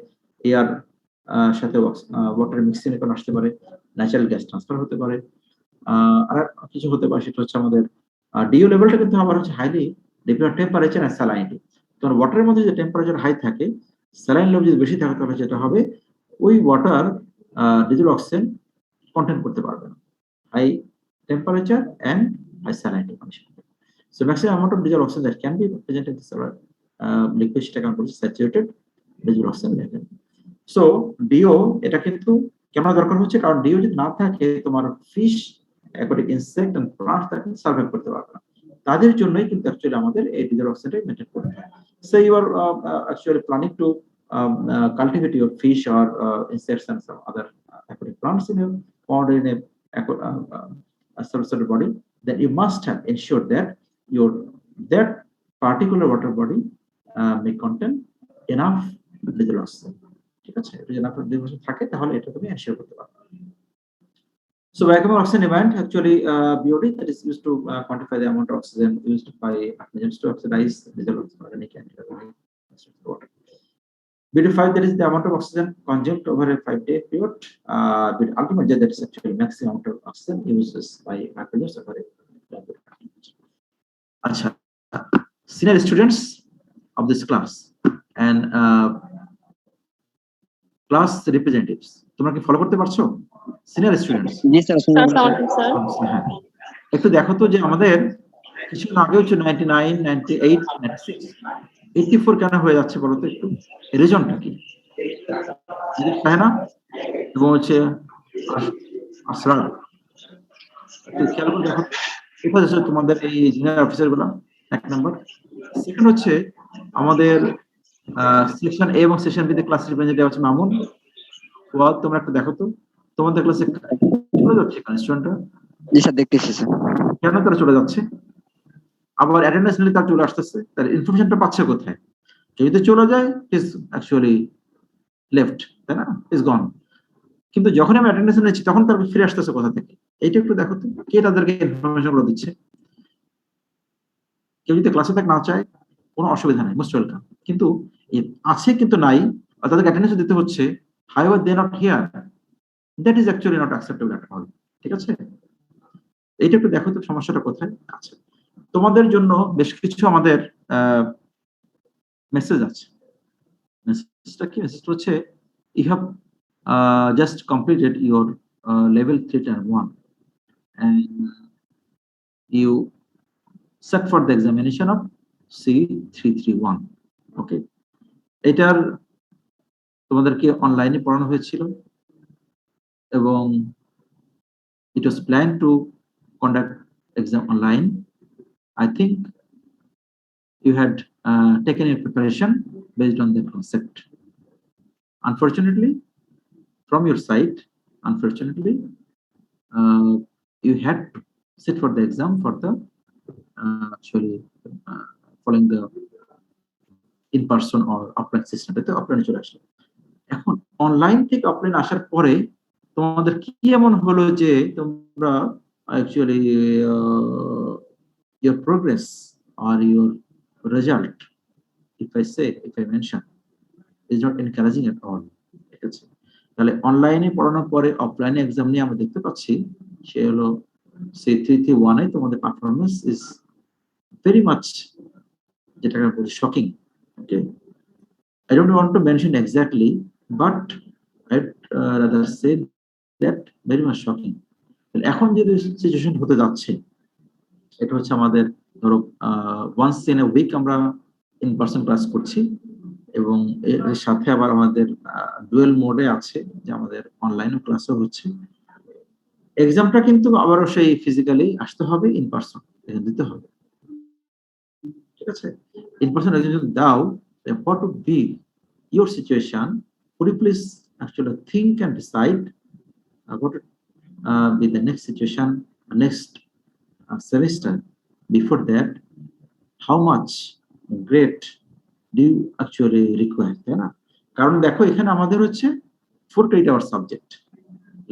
এয়ার সাথে ওয়াটার মিক্সিং এর কারণে আসতে পারে, ন্যাচারাল গ্যাস ট্রান্সফার হতে পারে, আর কিছু হতে পারে। সেটা হচ্ছে আমাদের ডিও লেভেলটা কিন্তু আবার হচ্ছে হাইলি ডিপেন্ড টেম্পারেচার আর স্যালাইনিটি। তোমার ওয়াটারের মধ্যে যে টেম্পারেচার হাই থাকে, স্যালাইন লেভেল যদি বেশি থাকে, তাহলে যেটা হবে ওই ওয়াটার ডিজলভ অক্সিজেন কন্টেন্ট করতে পারবে না, high temperature and high salinity condition. So maximum amount of dissolved oxygen that can be present in this liquid সেটা কেমন বলছে saturated dissolved oxygen level. So DO এটা কিন্তু কেন দরকার হচ্ছে, কারণ DO যদি না থাকে তোমার fish, aquatic insect and plant তাকে সার্ভাইভ করতে পারবে না। তাদের জন্যই কিন্তু অ্যাকচুয়ালি আমাদের এই dissolved oxygen মেইনটেইন করতে হয়। So you are actually planning to cultivate your fish or insects and some other aquatic plants in your pond, in a subsurface body, then you must have ensured that that particular water body may contain enough dissolved oxygen. ঠিক আছে, এটা যদি আপনার decision থাকে তাহলে এটা তুমি ensure করতে পারবে। So biochemical oxygen demand actually BOD that is used to quantify the amount of oxygen used by organisms to oxidize dissolved organic and inorganic water. BD5, that is the amount of oxygen consumed over a 5-day period. With ultimately that is actually maximum amount of oxygen uses by microorganisms over a Acha, senior students of this class and class representatives, তোমরা কি follow করতে পারছো? Senior students, জি sir, হ্যাঁ, একটু দেখো তো যে আমাদের কিছুদিন আগে হচ্ছে 99, 98, 96, 84 কেন হয়ে যাচ্ছে বলো তো একটু, রিজনটা কি? তাই না? এবং হচ্ছে আসরার, খেয়াল করে দেখো কোথায় আছে তোমাদের এই ইঞ্জিনিয়ার অফিসার গুলা, এক নম্বর। সেকেন্ড হচ্ছে আমাদের সেকশন এ এবং সেকশন বি তে ক্লাস রিপ্রেজেন্টেটিভ আছে মামুন, তোমরা একটু দেখো তো তোমাদের ক্লাসে চলে যাচ্ছে কেন স্টুডেন্টরা? জি স্যার, দেখতেছি স্যার। কেন তারা চলে যাচ্ছে? আবার অ্যাটেন্ডেন্স নিলে তার চলে আসতেছে, তার ইনফরমেশনটা পাচ্ছে কোথায়? যদি চলে যায় ইজ অ্যাকচুয়ালি লেফট, তাই না, ইজ গন। কিন্তু যখন আমি অ্যাটেন্ডেন্স নিচ্ছি তখন তার ফিরে আসতেছে কোথা থেকে? এইটা একটু দেখো তো, কে তাদেরকে ইনফরমেশন গুলো দিচ্ছে? কেউ যদি ক্লাসে থাকতে না চায় কোনো অসুবিধা নাই, মোস্ট ওয়েলকাম। কিন্তু আছে কিন্তু নাই, আর তাদেরকে অ্যাটেন্ডেন্স দিতে হচ্ছে, however they not here, that is actually not acceptable at all. ঠিক আছে, এইটা একটু দেখো তো সমস্যাটা কোথায় আছে। তোমাদের জন্য বেশ কিছু আমাদের মেসেজ আছে। মেসেজটা কি? মেসেজটা হচ্ছে you have just completed your level 3 and 1 and you set for the examination of C331. Okay, এটার তোমাদেরকে অনলাইনে পড়ানো হয়েছিল এবং it was planned to conduct exam online. I think you had taken your preparation based on that concept. Unfortunately, from your side, you had to sit for the exam for the following the in-person or offline system. এতে অফলাইনে চলে আসলো। এখন online থেকে offline আসার পরে তোমাদের কি এমন হলো যে তোমরা actually your progress or your result, if I mention, is not encouraging at all. ঠিক আছে, তাহলে অনলাইনে পড়ানোর পরে অফলাইনে এক্সাম নিয়ে আমরা দেখতে পাচ্ছি সে হলো C331 এ তোমাদের পারফরমেন্স ইজ ভেরি মাচ, যেটাকে বলি shocking. Okay, I don't want to mention exactly, but I'd rather say that very much shocking. এখন যে সিচুয়েশন হতে যাচ্ছে এটা হচ্ছে আমাদের ধরো ওয়ান্স ইন এ উইক আমরা ইন পার্সন ক্লাস করছি এবং এর সাথে আবার আমাদের ডুয়েল মোডে আছে যে আমাদের অনলাইনে ক্লাসও হচ্ছে। এক্সামটা কিন্তু আবারও সেই ফিজিক্যালি আসতে হবে, ইন পার্সন এক্সাম দিতে হবে। ঠিক আছে, ইন পার্সন এক্সাম যদি দাও, what would be your situation? Could you please actually think and decide what would be the next situation, next semester? Before that, how much grade do you actually require? তাই না? কারণ দেখো এখানে আমাদের হচ্ছে 4 credit hour subject,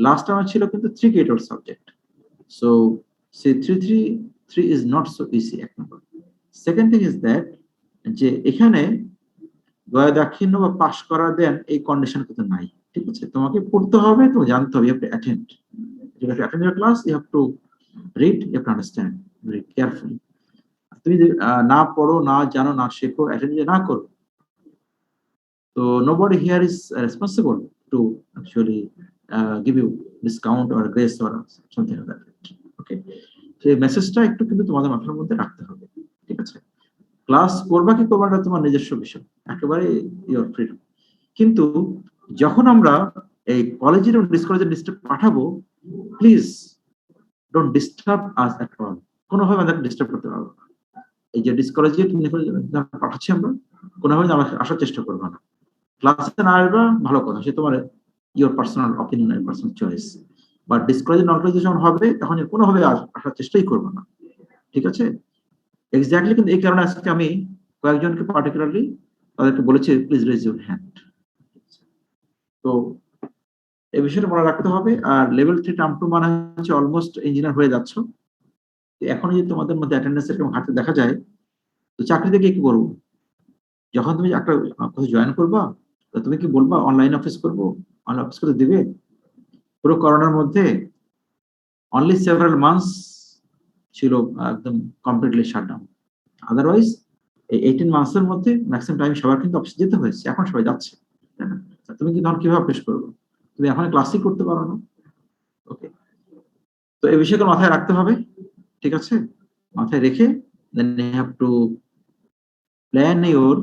last আমার ছিল কিন্তু 3 credit hour subject. So say 333 is not so easy, এক নম্বর। সেকেন্ড থিং ইজ দ্যাট যে এখানে দয়া দাক্ষিণ্য বা পাস করা দেন এই কন্ডিশন কিন্তু নাই। ঠিক আছে, তোমাকে পড়তে হবে, তুমি জানতে হবে, you have to attend. You have to attend your class, you have to read, you have to understand very carefully. তুমি যদি না পড়ো, না জানো, না শেখো, অ্যাটেন্ড না করো, তো nobody here is responsible to actually give you discount or grace or something like that. Okay, so এই মেসেজটা একটু কিন্তু তোমাদের মাথার মধ্যে রাখতে হবে। ঠিক আছে, ক্লাস করবা কি করবা না তোমার নিজস্ব বিষয়, একেবারে ইওর ফ্রিডম। কিন্তু যখন আমরা এই কলেজের এবং ডিসকলেজের লিস্টে পাঠাবো, please don't disturb us at all. কোনোভাবে আমাদের ডিস্টার্ব করতে পারবো না। এই যে ডিসকলেজে পাঠাচ্ছি আমরা, কোনোভাবে আমাকে আসার চেষ্টা করবো না। ক্লাসে না আসবা ভালো কথা, সে তোমার your personal opinion, personal choice. But ডিসকলেজ নলেজ যখন হবে তখন কোনোভাবে আসার চেষ্টাই করবো না। ঠিক আছে, এক্স্যাক্টলি। কিন্তু এই কারণে আজকে আমি কয়েকজনকে পার্টিকুলারলি তাদেরকে বলেছি প্লিজ রেজ ইউর হ্যান্ড। তো এই বিষয়টা মনে রাখতে হবে। আর লেভেল 3 টার্ম 2 মানে হচ্ছে অলমোস্ট ইঞ্জিনিয়ার হয়ে যাচ্ছ। এখন যদি তোমাদের মধ্যে অ্যাটেন্ডেন্স এরকম ঘাটতি দেখা যায়, তো চাকরিতে কি করবো? যখন তুমি একটা কোথাও জয়েন করবা, তো তুমি কি বলবা অনলাইন অফিস করবো? অনলাইন অফিস করে দিবে? পুরো করোনার মধ্যে অনলি সেভারাল মান্থস ছিল একদম কমপ্লিটলি শাটডাউন। আদারওয়াইজ এই 18 মান্থসের মধ্যে ম্যাক্সিমাম টাইম সবার কিন্তু অফিসে যেতে হয়েছে, এখন সবাই যাচ্ছে। তুমি কি তখন কিভাবে অফিস করবো? তুমি এখন ক্লাসই করতে পারো না। ওকে, তো এই বিষয়গুলো মাথায় রাখতে হবে। ঠিক আছে, মাথায় রেখে then you have to plan your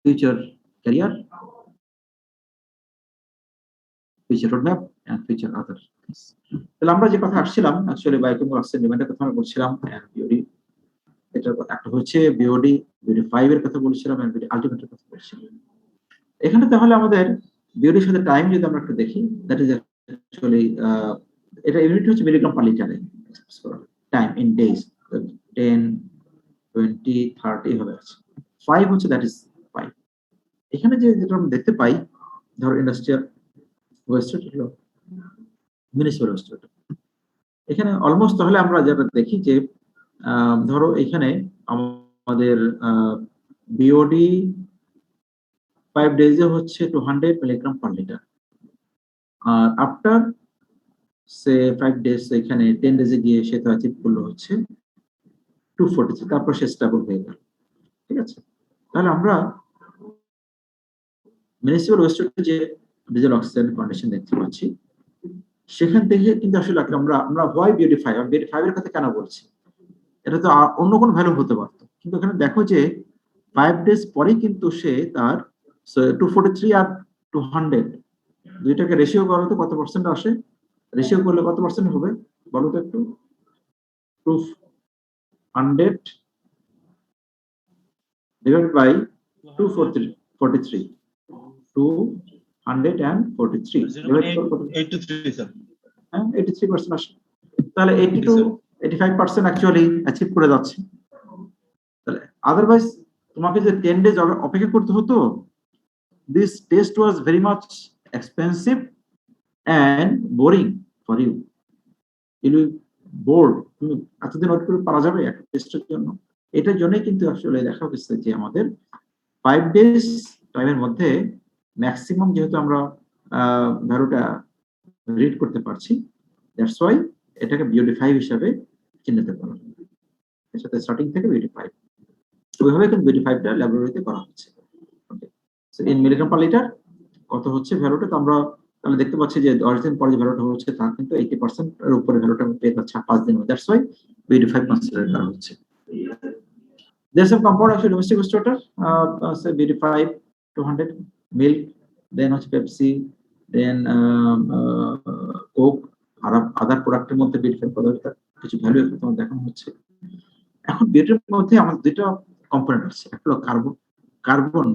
future career, future roadmap and future other. তাহলে আমরা যে কথা আসছিলাম অ্যাকচুয়ালি বায়োকেমিক্যাল অক্সিজেন ডিমান্ডের কথা আমরা বলছিলাম, এন্ড বিওডি এটা একটা হচ্ছে বিওডি 5 এর কথা বলছিলাম, এন্ড বিওডি আলটিমেটের কথা বলছিলাম। এখানে তাহলে আমাদের বিওডির সাথে টাইম যদি আমরা একটু দেখি, দ্যাট ইজ অ্যাকচুয়ালি এটা ইউনিট হচ্ছে মিলিগ্রাম পার লিটারে টাইম ইন ডেজ। 10, 20, 30 এভাবে আছে। 5 হচ্ছে দ্যাট ইজ 5। এখানে যেটা আমরা দেখতে পাই, ধরো ইন্ডাস্ট্রিয়াল ওয়েস্ট হলো মিউনিসিপাল ওয়েস্ট। এখানে অলমোস্ট তাহলে আমরা যেটা দেখি যে ধরো এখানে আমাদের বিওডি 5 ডেজে হচ্ছে 200 মিলিগ্রাম পার লিটার, আর আফটার সে 5 ডেজ এখানে 10 ডেজে গিয়ে সেটা অ্যাচিভ করলো হচ্ছে 243, তারপর সে স্টেবল হয়ে গেল। ঠিক আছে, তাহলে আমরা মিউনিসিপাল ওয়েস্টের যে ডিজেল অক্সিজেন কন্ডিশন দেখতে পাচ্ছি, সেখান থেকে কিন্তু আসলে আমরা হোয়াই বিওডি 5 এর কথা কেন বলছি, এটা তো অন্য কোনো ভ্যালু হতে পারতো, কিন্তু এখানে দেখো যে 5 ডেজ পরে কিন্তু সে তার 243 আর 200 দুইটাকে রেশিও করো তো কত পার্সেন্ট আসে, রেশিও করলে কত পার্সেন্ট হবে বলো তো একটু। 200 divided by 243, 243 83 স্যার। 83% আসে, তাহলে 85% অ্যাকচুয়ালি অ্যাচিভ করে যাচ্ছে। তাহলে আদারওয়াইজ তোমাকে যে 10 ডেজ অপেক্ষা করতে হতো, this test was very much expensive and boring for you. You bored, তুমি এতদিন ওয়েট করে পারা যাবে একটা টেস্টের জন্য? এটার জন্যই কিন্তু আসলে দেখা গেছে যে আমাদের 5 ডেজ টাইমের মধ্যে ম্যাক্সিমাম যেহেতু আমরা ভ্যালুটা রিড করতে পারছি, দ্যাটস ওয়াই এটাকে বিওডি 5 হিসাবে চিহ্নিত করা হয়। এর সাথে স্টার্টিং থেকে বিওডি 5 ওইভাবে কিন্তু বিওডি 5টা ল্যাবরেটরিতে করা হচ্ছে। Okay, so in milligram per litre কত হচ্ছে ভ্যালুটা, তো আমরা তাহলে দেখতে পাচ্ছি যে 10 দিন পরে যে ভ্যালুটা হচ্ছে তা কিন্তু 80% এর উপরে ভ্যালুটা আমরা পেয়ে যাচ্ছি 5 দিনের মধ্যে। দ্যাটস ওয়াই বিওডি 5 কনসিডার করা হচ্ছে। There's some compound actually domestic wastewater, say BD5 200 milk, then Pepsi, then Coke, other product এর মধ্যে BD5 পদার্থ কিছু ভ্যালু এখানে তোমাদের দেখানো হচ্ছে। এখন BD5 এর মধ্যে আমাদের দুটো কম্পোনেন্ট আছে, একটা হলো carbon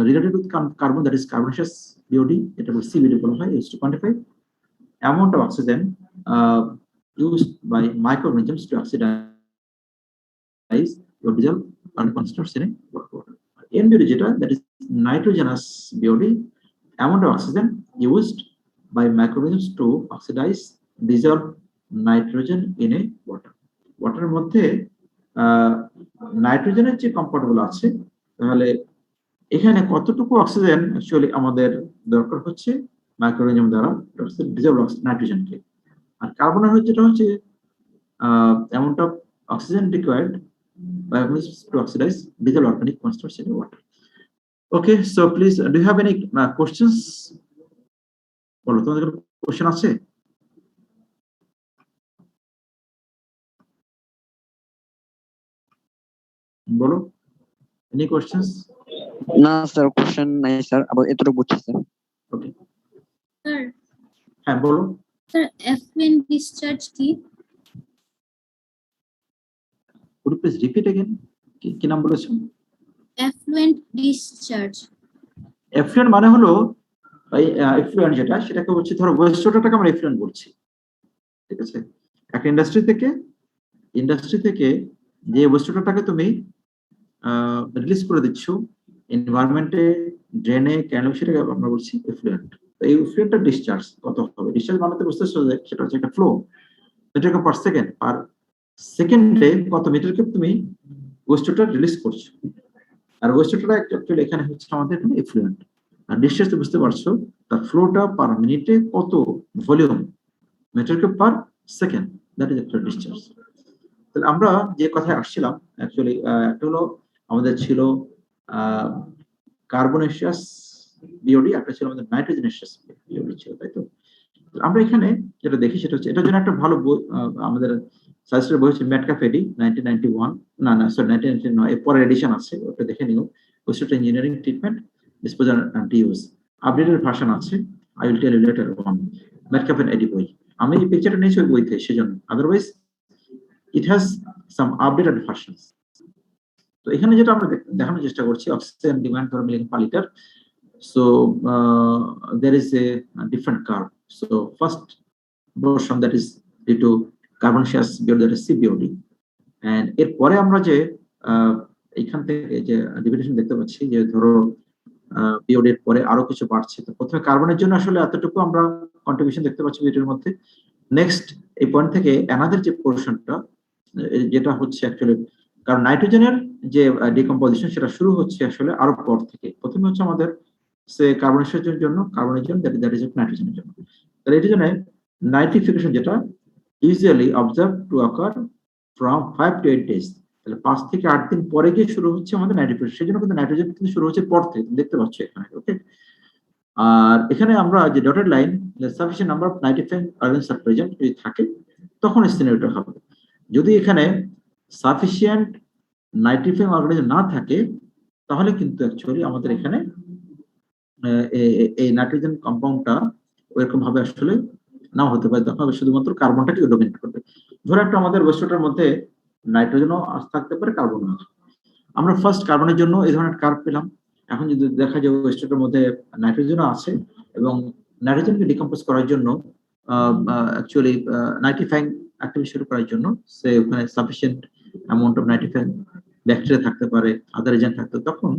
related with carbon, that is carbonaceous BOD, এটা বলে CBD বলা হয়, used to quantify amount of oxygen used by microorganisms to oxidize your diesel and constituents in water. NBOD যেটা, that is nitrogenous BOD, amount of oxygen used by microorganisms to oxidize dissolved nitrogen in a water. ওয়াটারের মধ্যে নাইট্রোজেনের যে compound গুলো আছে, তাহলে এখানে কতটুকু oxygen actually আমাদের দরকার হচ্ছে মাইক্রোঅর্গানিজম দ্বারা ডিজলভ নাইট্রোজেনকে, আর কার্বনের যেটা হচ্ছে amount of oxygen required by organisms to oxidize dissolved organic constituents in water. Okay, so please, do you have any questions? বলো, তোমাদের কোশ্চেন আছে? বলো, any questions? না স্যার, কোশ্চেন নাই স্যার, আবার এতটুকু বুঝছি স্যার। Okay, স্যার হ্যাঁ বলো। স্যার এফলুয়েন্ট ডিসচার্জ কি? Could you please repeat again? কি নাম বলেছো? এফলুয়েন্ট ডিসচার্জ। এফলুয়েন্ট মানে হলো এফলুয়েন্ট যেটা, সেটাকে হচ্ছে ধরো ওয়েস্ট ওয়াটারটাকে আমরা এফলুয়েন্ট বলছি। ঠিক আছে, একটা ইন্ডাস্ট্রি থেকে যে ওয়েস্ট ওয়াটারটাকে তুমি রিলিজ করে দিচ্ছ এনভায়রনমেন্টে, ড্রেনে, ক্যানেলে, সেটাকে আমরা বলছি এফলুয়েন্ট। তো এই এফলুয়েন্টটা ডিসচার্জ কত হবে? ডিসচার্জ মানে বুঝতেছো যে সেটা হচ্ছে একটা flow, metre cube per second, আর সেকেন্ডে কত মিটার কিউব তুমি ওয়েস্ট ওয়াটার রিলিজ করছো। আর ওয়েস্ট ওয়াটার অ্যাকচুয়ালি এখানে হচ্ছে আমাদের এফলুয়েন্ট, আর ডিসচার্জ বুঝতে পারছো তার ফ্লোটা পার মিনিটে কত volume metre cube per second, that is একটা ডিসচার্জ। তাহলে আমরা যে কথায় আসছিলাম অ্যাকচুয়ালি একটা হলো আমাদের ছিল কার্বনেশিয়াস বিওডি, একটা ছিল আমাদের নাইট্রোজেনেশিয়াস বিওডি ছিল, তাই তো? আমরা এখানে যেটা দেখি সেটা হচ্ছে, এটার জন্য একটা ভালো বই আমাদের সাজেস্টেড বই হচ্ছে মেটকাফেডি 1991, না সরি 1999, এর পরের এডিশন আছে, ওটা দেখে নিও। Waste engineering treatment, disposal and use, updated version আছে, I will tell you later on. Metcalf Eddy বই, আমি এই পিকচারটা নিয়েছি ওই বই থেকে, সেজন্য, otherwise it has some updated versions. তো এখানে যেটা আমরা দেখানোর চেষ্টা করছি, অক্সিজেন ডিমান্ড ধরো milligram per litre, so there is a different curve. So first portion, that is due to carbonaceous BOD, that is CBOD, and এরপরে আমরা যে এইখান থেকে যে ডিভিডেশন দেখতে পাচ্ছি যে ধরো পিওড এর পরে আরো কিছু বাড়ছে, তো প্রথমে কার্বনের জন্য আসলে এতটুকু আমরা কন্ট্রিবিউশন দেখতে পাচ্ছি পিওড এর মধ্যে। নেক্সট এই পয়েন্ট থেকে অ্যানাদার যে পোর্শনটা যেটা হচ্ছে অ্যাকচুয়ালি, কারণ নাইট্রোজেনের যে ডিকম্পোজিশন সেটা শুরু হচ্ছে আসলে আরো পর থেকে। প্রথমে হচ্ছে আমাদের সে কার্বনেশনের জন্য দ্যাট ইজ নাইট্রোজেনের জন্য। তাহলে এটার জন্য নাইট্রিফিকেশন যেটা usually observe two ochre from 5 to 8 days, তাহলে 5 থেকে 8 দিন পরে গিয়ে শুরু হচ্ছে আমাদের নাইট্রিফিকেশন। সেজন্য কিন্তু নাইট্রোজেন কিন্তু শুরু হচ্ছে পর থেকে, দেখতে পাচ্ছ এখানে। ওকে, আর এখানে আমরা যে dotted line sufficient number of nitrifying organism are present যদি থাকে তখন সিনারিওটা হবে। যদি এখানে সাফিসিয়েন্ট নাইট্রিফাইং অর্গানিজম না থাকে তাহলে কিন্তু অ্যাকচুয়ালি আমাদের এখানে এই নাইট্রোজেন কম্পাউন্ডটা ওইরকম ভাবে আসলে নাও হতে পারে, তখন শুধুমাত্র কার্বনটাকে ডমিনেট করবে। ধরো একটা আমাদের বস্তুটার মধ্যে নাইট্রোজেনও থাকতে পারে, কার্বনও। আমরা ফার্স্ট কার্বনের জন্য এই ধরনের কার্ভ পেলাম। এখন যদি দেখা যায় বস্তুটার মধ্যে নাইট্রোজেনও আছে এবং নাইট্রোজেনকে ডিকম্পোজ করার জন্য অ্যাকচুয়ালি নাইট্রিফাইং অ্যাক্টিভিটি শুরু করার জন্য সে ওখানে sufficient amount of nitrifying bacteria থাকতে পারে, আদার এজেন্ট থাকতে, তখন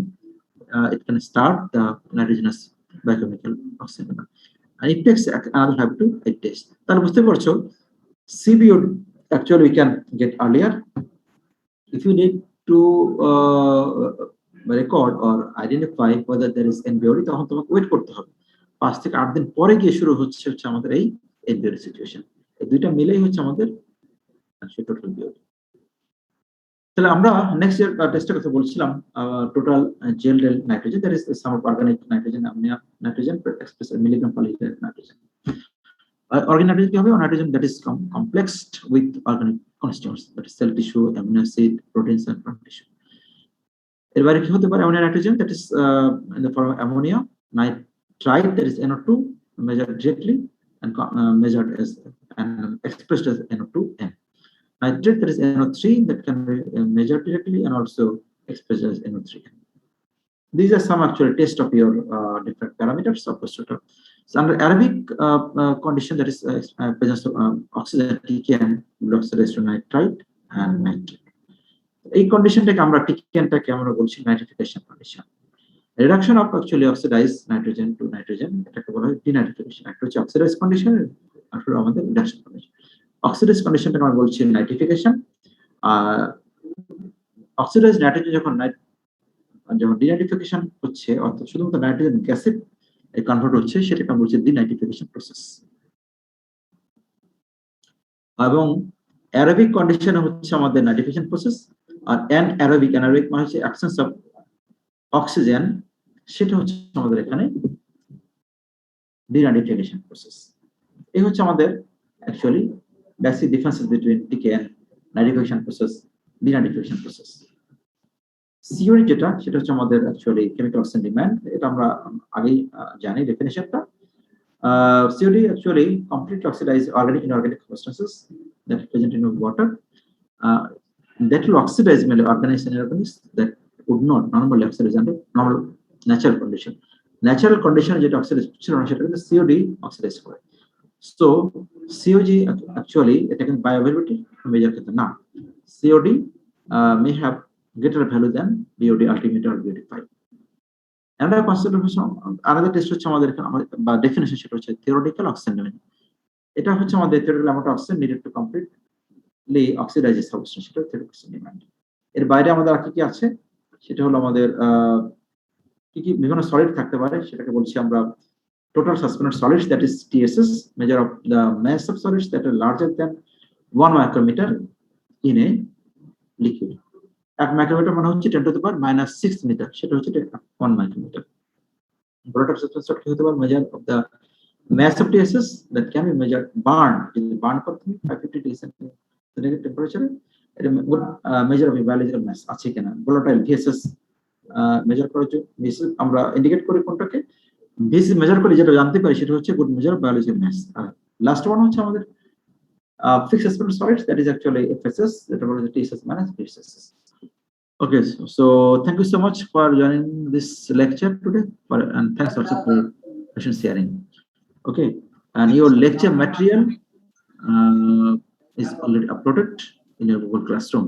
it can start the nitrogenous biochemical oxidation, and it takes another 5 to 8 days. তাহলে বুঝতে পারছো CBO actually we can get earlier. If you need to record or identify whether there is NBOD, তখন তোমাকে wait করতে হবে। 5 থেকে 8 দিন পরে গিয়ে শুরু হচ্ছে আমাদের এই NBOD সিচুয়েশন। এই দুইটা মিলেই হচ্ছে আমাদের টোটাল BOD। তাহলে আমরা নেক্সট যে টেস্টের কথা বলছিলাম, টোটাল জেল nitrogen, that is the sum of organic nitrogen, ammonia nitrogen express milligram per litre nitrogen. Organic nitrogen কি হবে? Nitrogen that is complexed with organic constituents, that is cell tissue, amino acid, proteins and plant tissue. এর বাইরে কি হতে পারে? Ammonia nitrogen that is in the form of ammonia nitrite, that is NO2 measured directly and measured as and expressed as NO2n. Nitrate, that is NO3, that can be measured directly and also expressed as NO3. These are some actual test of your different parameters of the structure. So under aerobic condition, that is presence of oxygen, TKN, will oxidize to nitrite and nitrate. এই কন্ডিশনটাকে আমরা TKN-টাকে আমরা বলছি nitrification condition. Reduction of actually oxidize nitrogen to nitrogen, এটাকে বলা হয় denitrification. একটা হচ্ছে অক্সিডাইজ কন্ডিশন, আর আমাদের রিডাকশন কন্ডিশন। অক্সিডাইজ কন্ডিশনটা আমরা বলছি নাইট্রিফিকেশন। অক্সিডাইজ নাইট্রোজেন যখন ডিনাইট্রিফিকেশন হচ্ছে, অর্থাৎ শুধুমাত্র নাইট্রোজেন গ্যাসে কনভার্ট হচ্ছে, সেটাকে আমরা বলছি ডিনাইট্রিফিকেশন প্রসেস। এবং অ্যারোবিক কন্ডিশনে হচ্ছে আমাদের নাইট্রিফিকেশন প্রসেস। আর অ্যারোবিক মানে হচ্ছে অ্যাবসেন্স অফ অক্সিজেন, সেটা হচ্ছে আমাদের এখানে ডিনাইট্রিফিকেশন প্রসেস। এই হচ্ছে আমাদের actually basic differences between TKN, nitrification process, denitrification process. COD যেটা, সেটা হচ্ছে আমাদের অ্যাকচুয়ালি কেমিক্যাল অক্সিজেন ডিমান্ড। এটা আমরা আগেই জানি ডেফিনিশনটা। COD actually completely oxidized organic inorganic substances that are present in water. That will oxidize mainly organic and inorganic that would not normally oxidize under normal natural condition. Natural condition যেটা oxidise ছিল না, সেটা কিন্তু COD oxidise করে। So COG actually taken bioavailability measure কিন্তু না, COD may have greater value than BOD ultimate or BOD5. Another concept of another test হচ্ছে আমাদের বা ডেফিনিশন, সেটা হচ্ছে theoretical oxygen demand. এটা হচ্ছে আমাদের theoretical amount of oxygen needed to completely oxidize a substance, সেটা theoretical oxygen demand. এর বাইরে আমাদের আর কি আছে, সেটা হলো আমাদের কি বিভিন্ন সলিড থাকতে পারে, সেটাকে বলছি আমরা total suspended solids, that is TSS, measure of the mass of solids that are larger than 1 micrometer in a liquid. 1 micrometer মানে হচ্ছে 10 to the power -6 meter, সেটা হচ্ছে 1 micrometer. Total suspended কি হতে পারে? measure of the mass of TSS that can be measured, burn করতে 550 degree centigrade temperature, এটা measure of biological mass আছে কিনা। volatile VSS measure করার জন্য আমরা ইন্ডিকেট করি কোনটাকে, বেসিস মেজার করে যেটা জানতে পারি, সেটা হচ্ছে good measure of biological mass. আর লাস্ট ওয়ান হচ্ছে আমাদের fixed suspended solids, that is actually FSS, যেটা বলা হয় TSS minus FSS. Okay, so thank you so much for joining this lecture today, and thanks also for patient sharing. Okay, and your lecture material is already uploaded in your Google Classroom.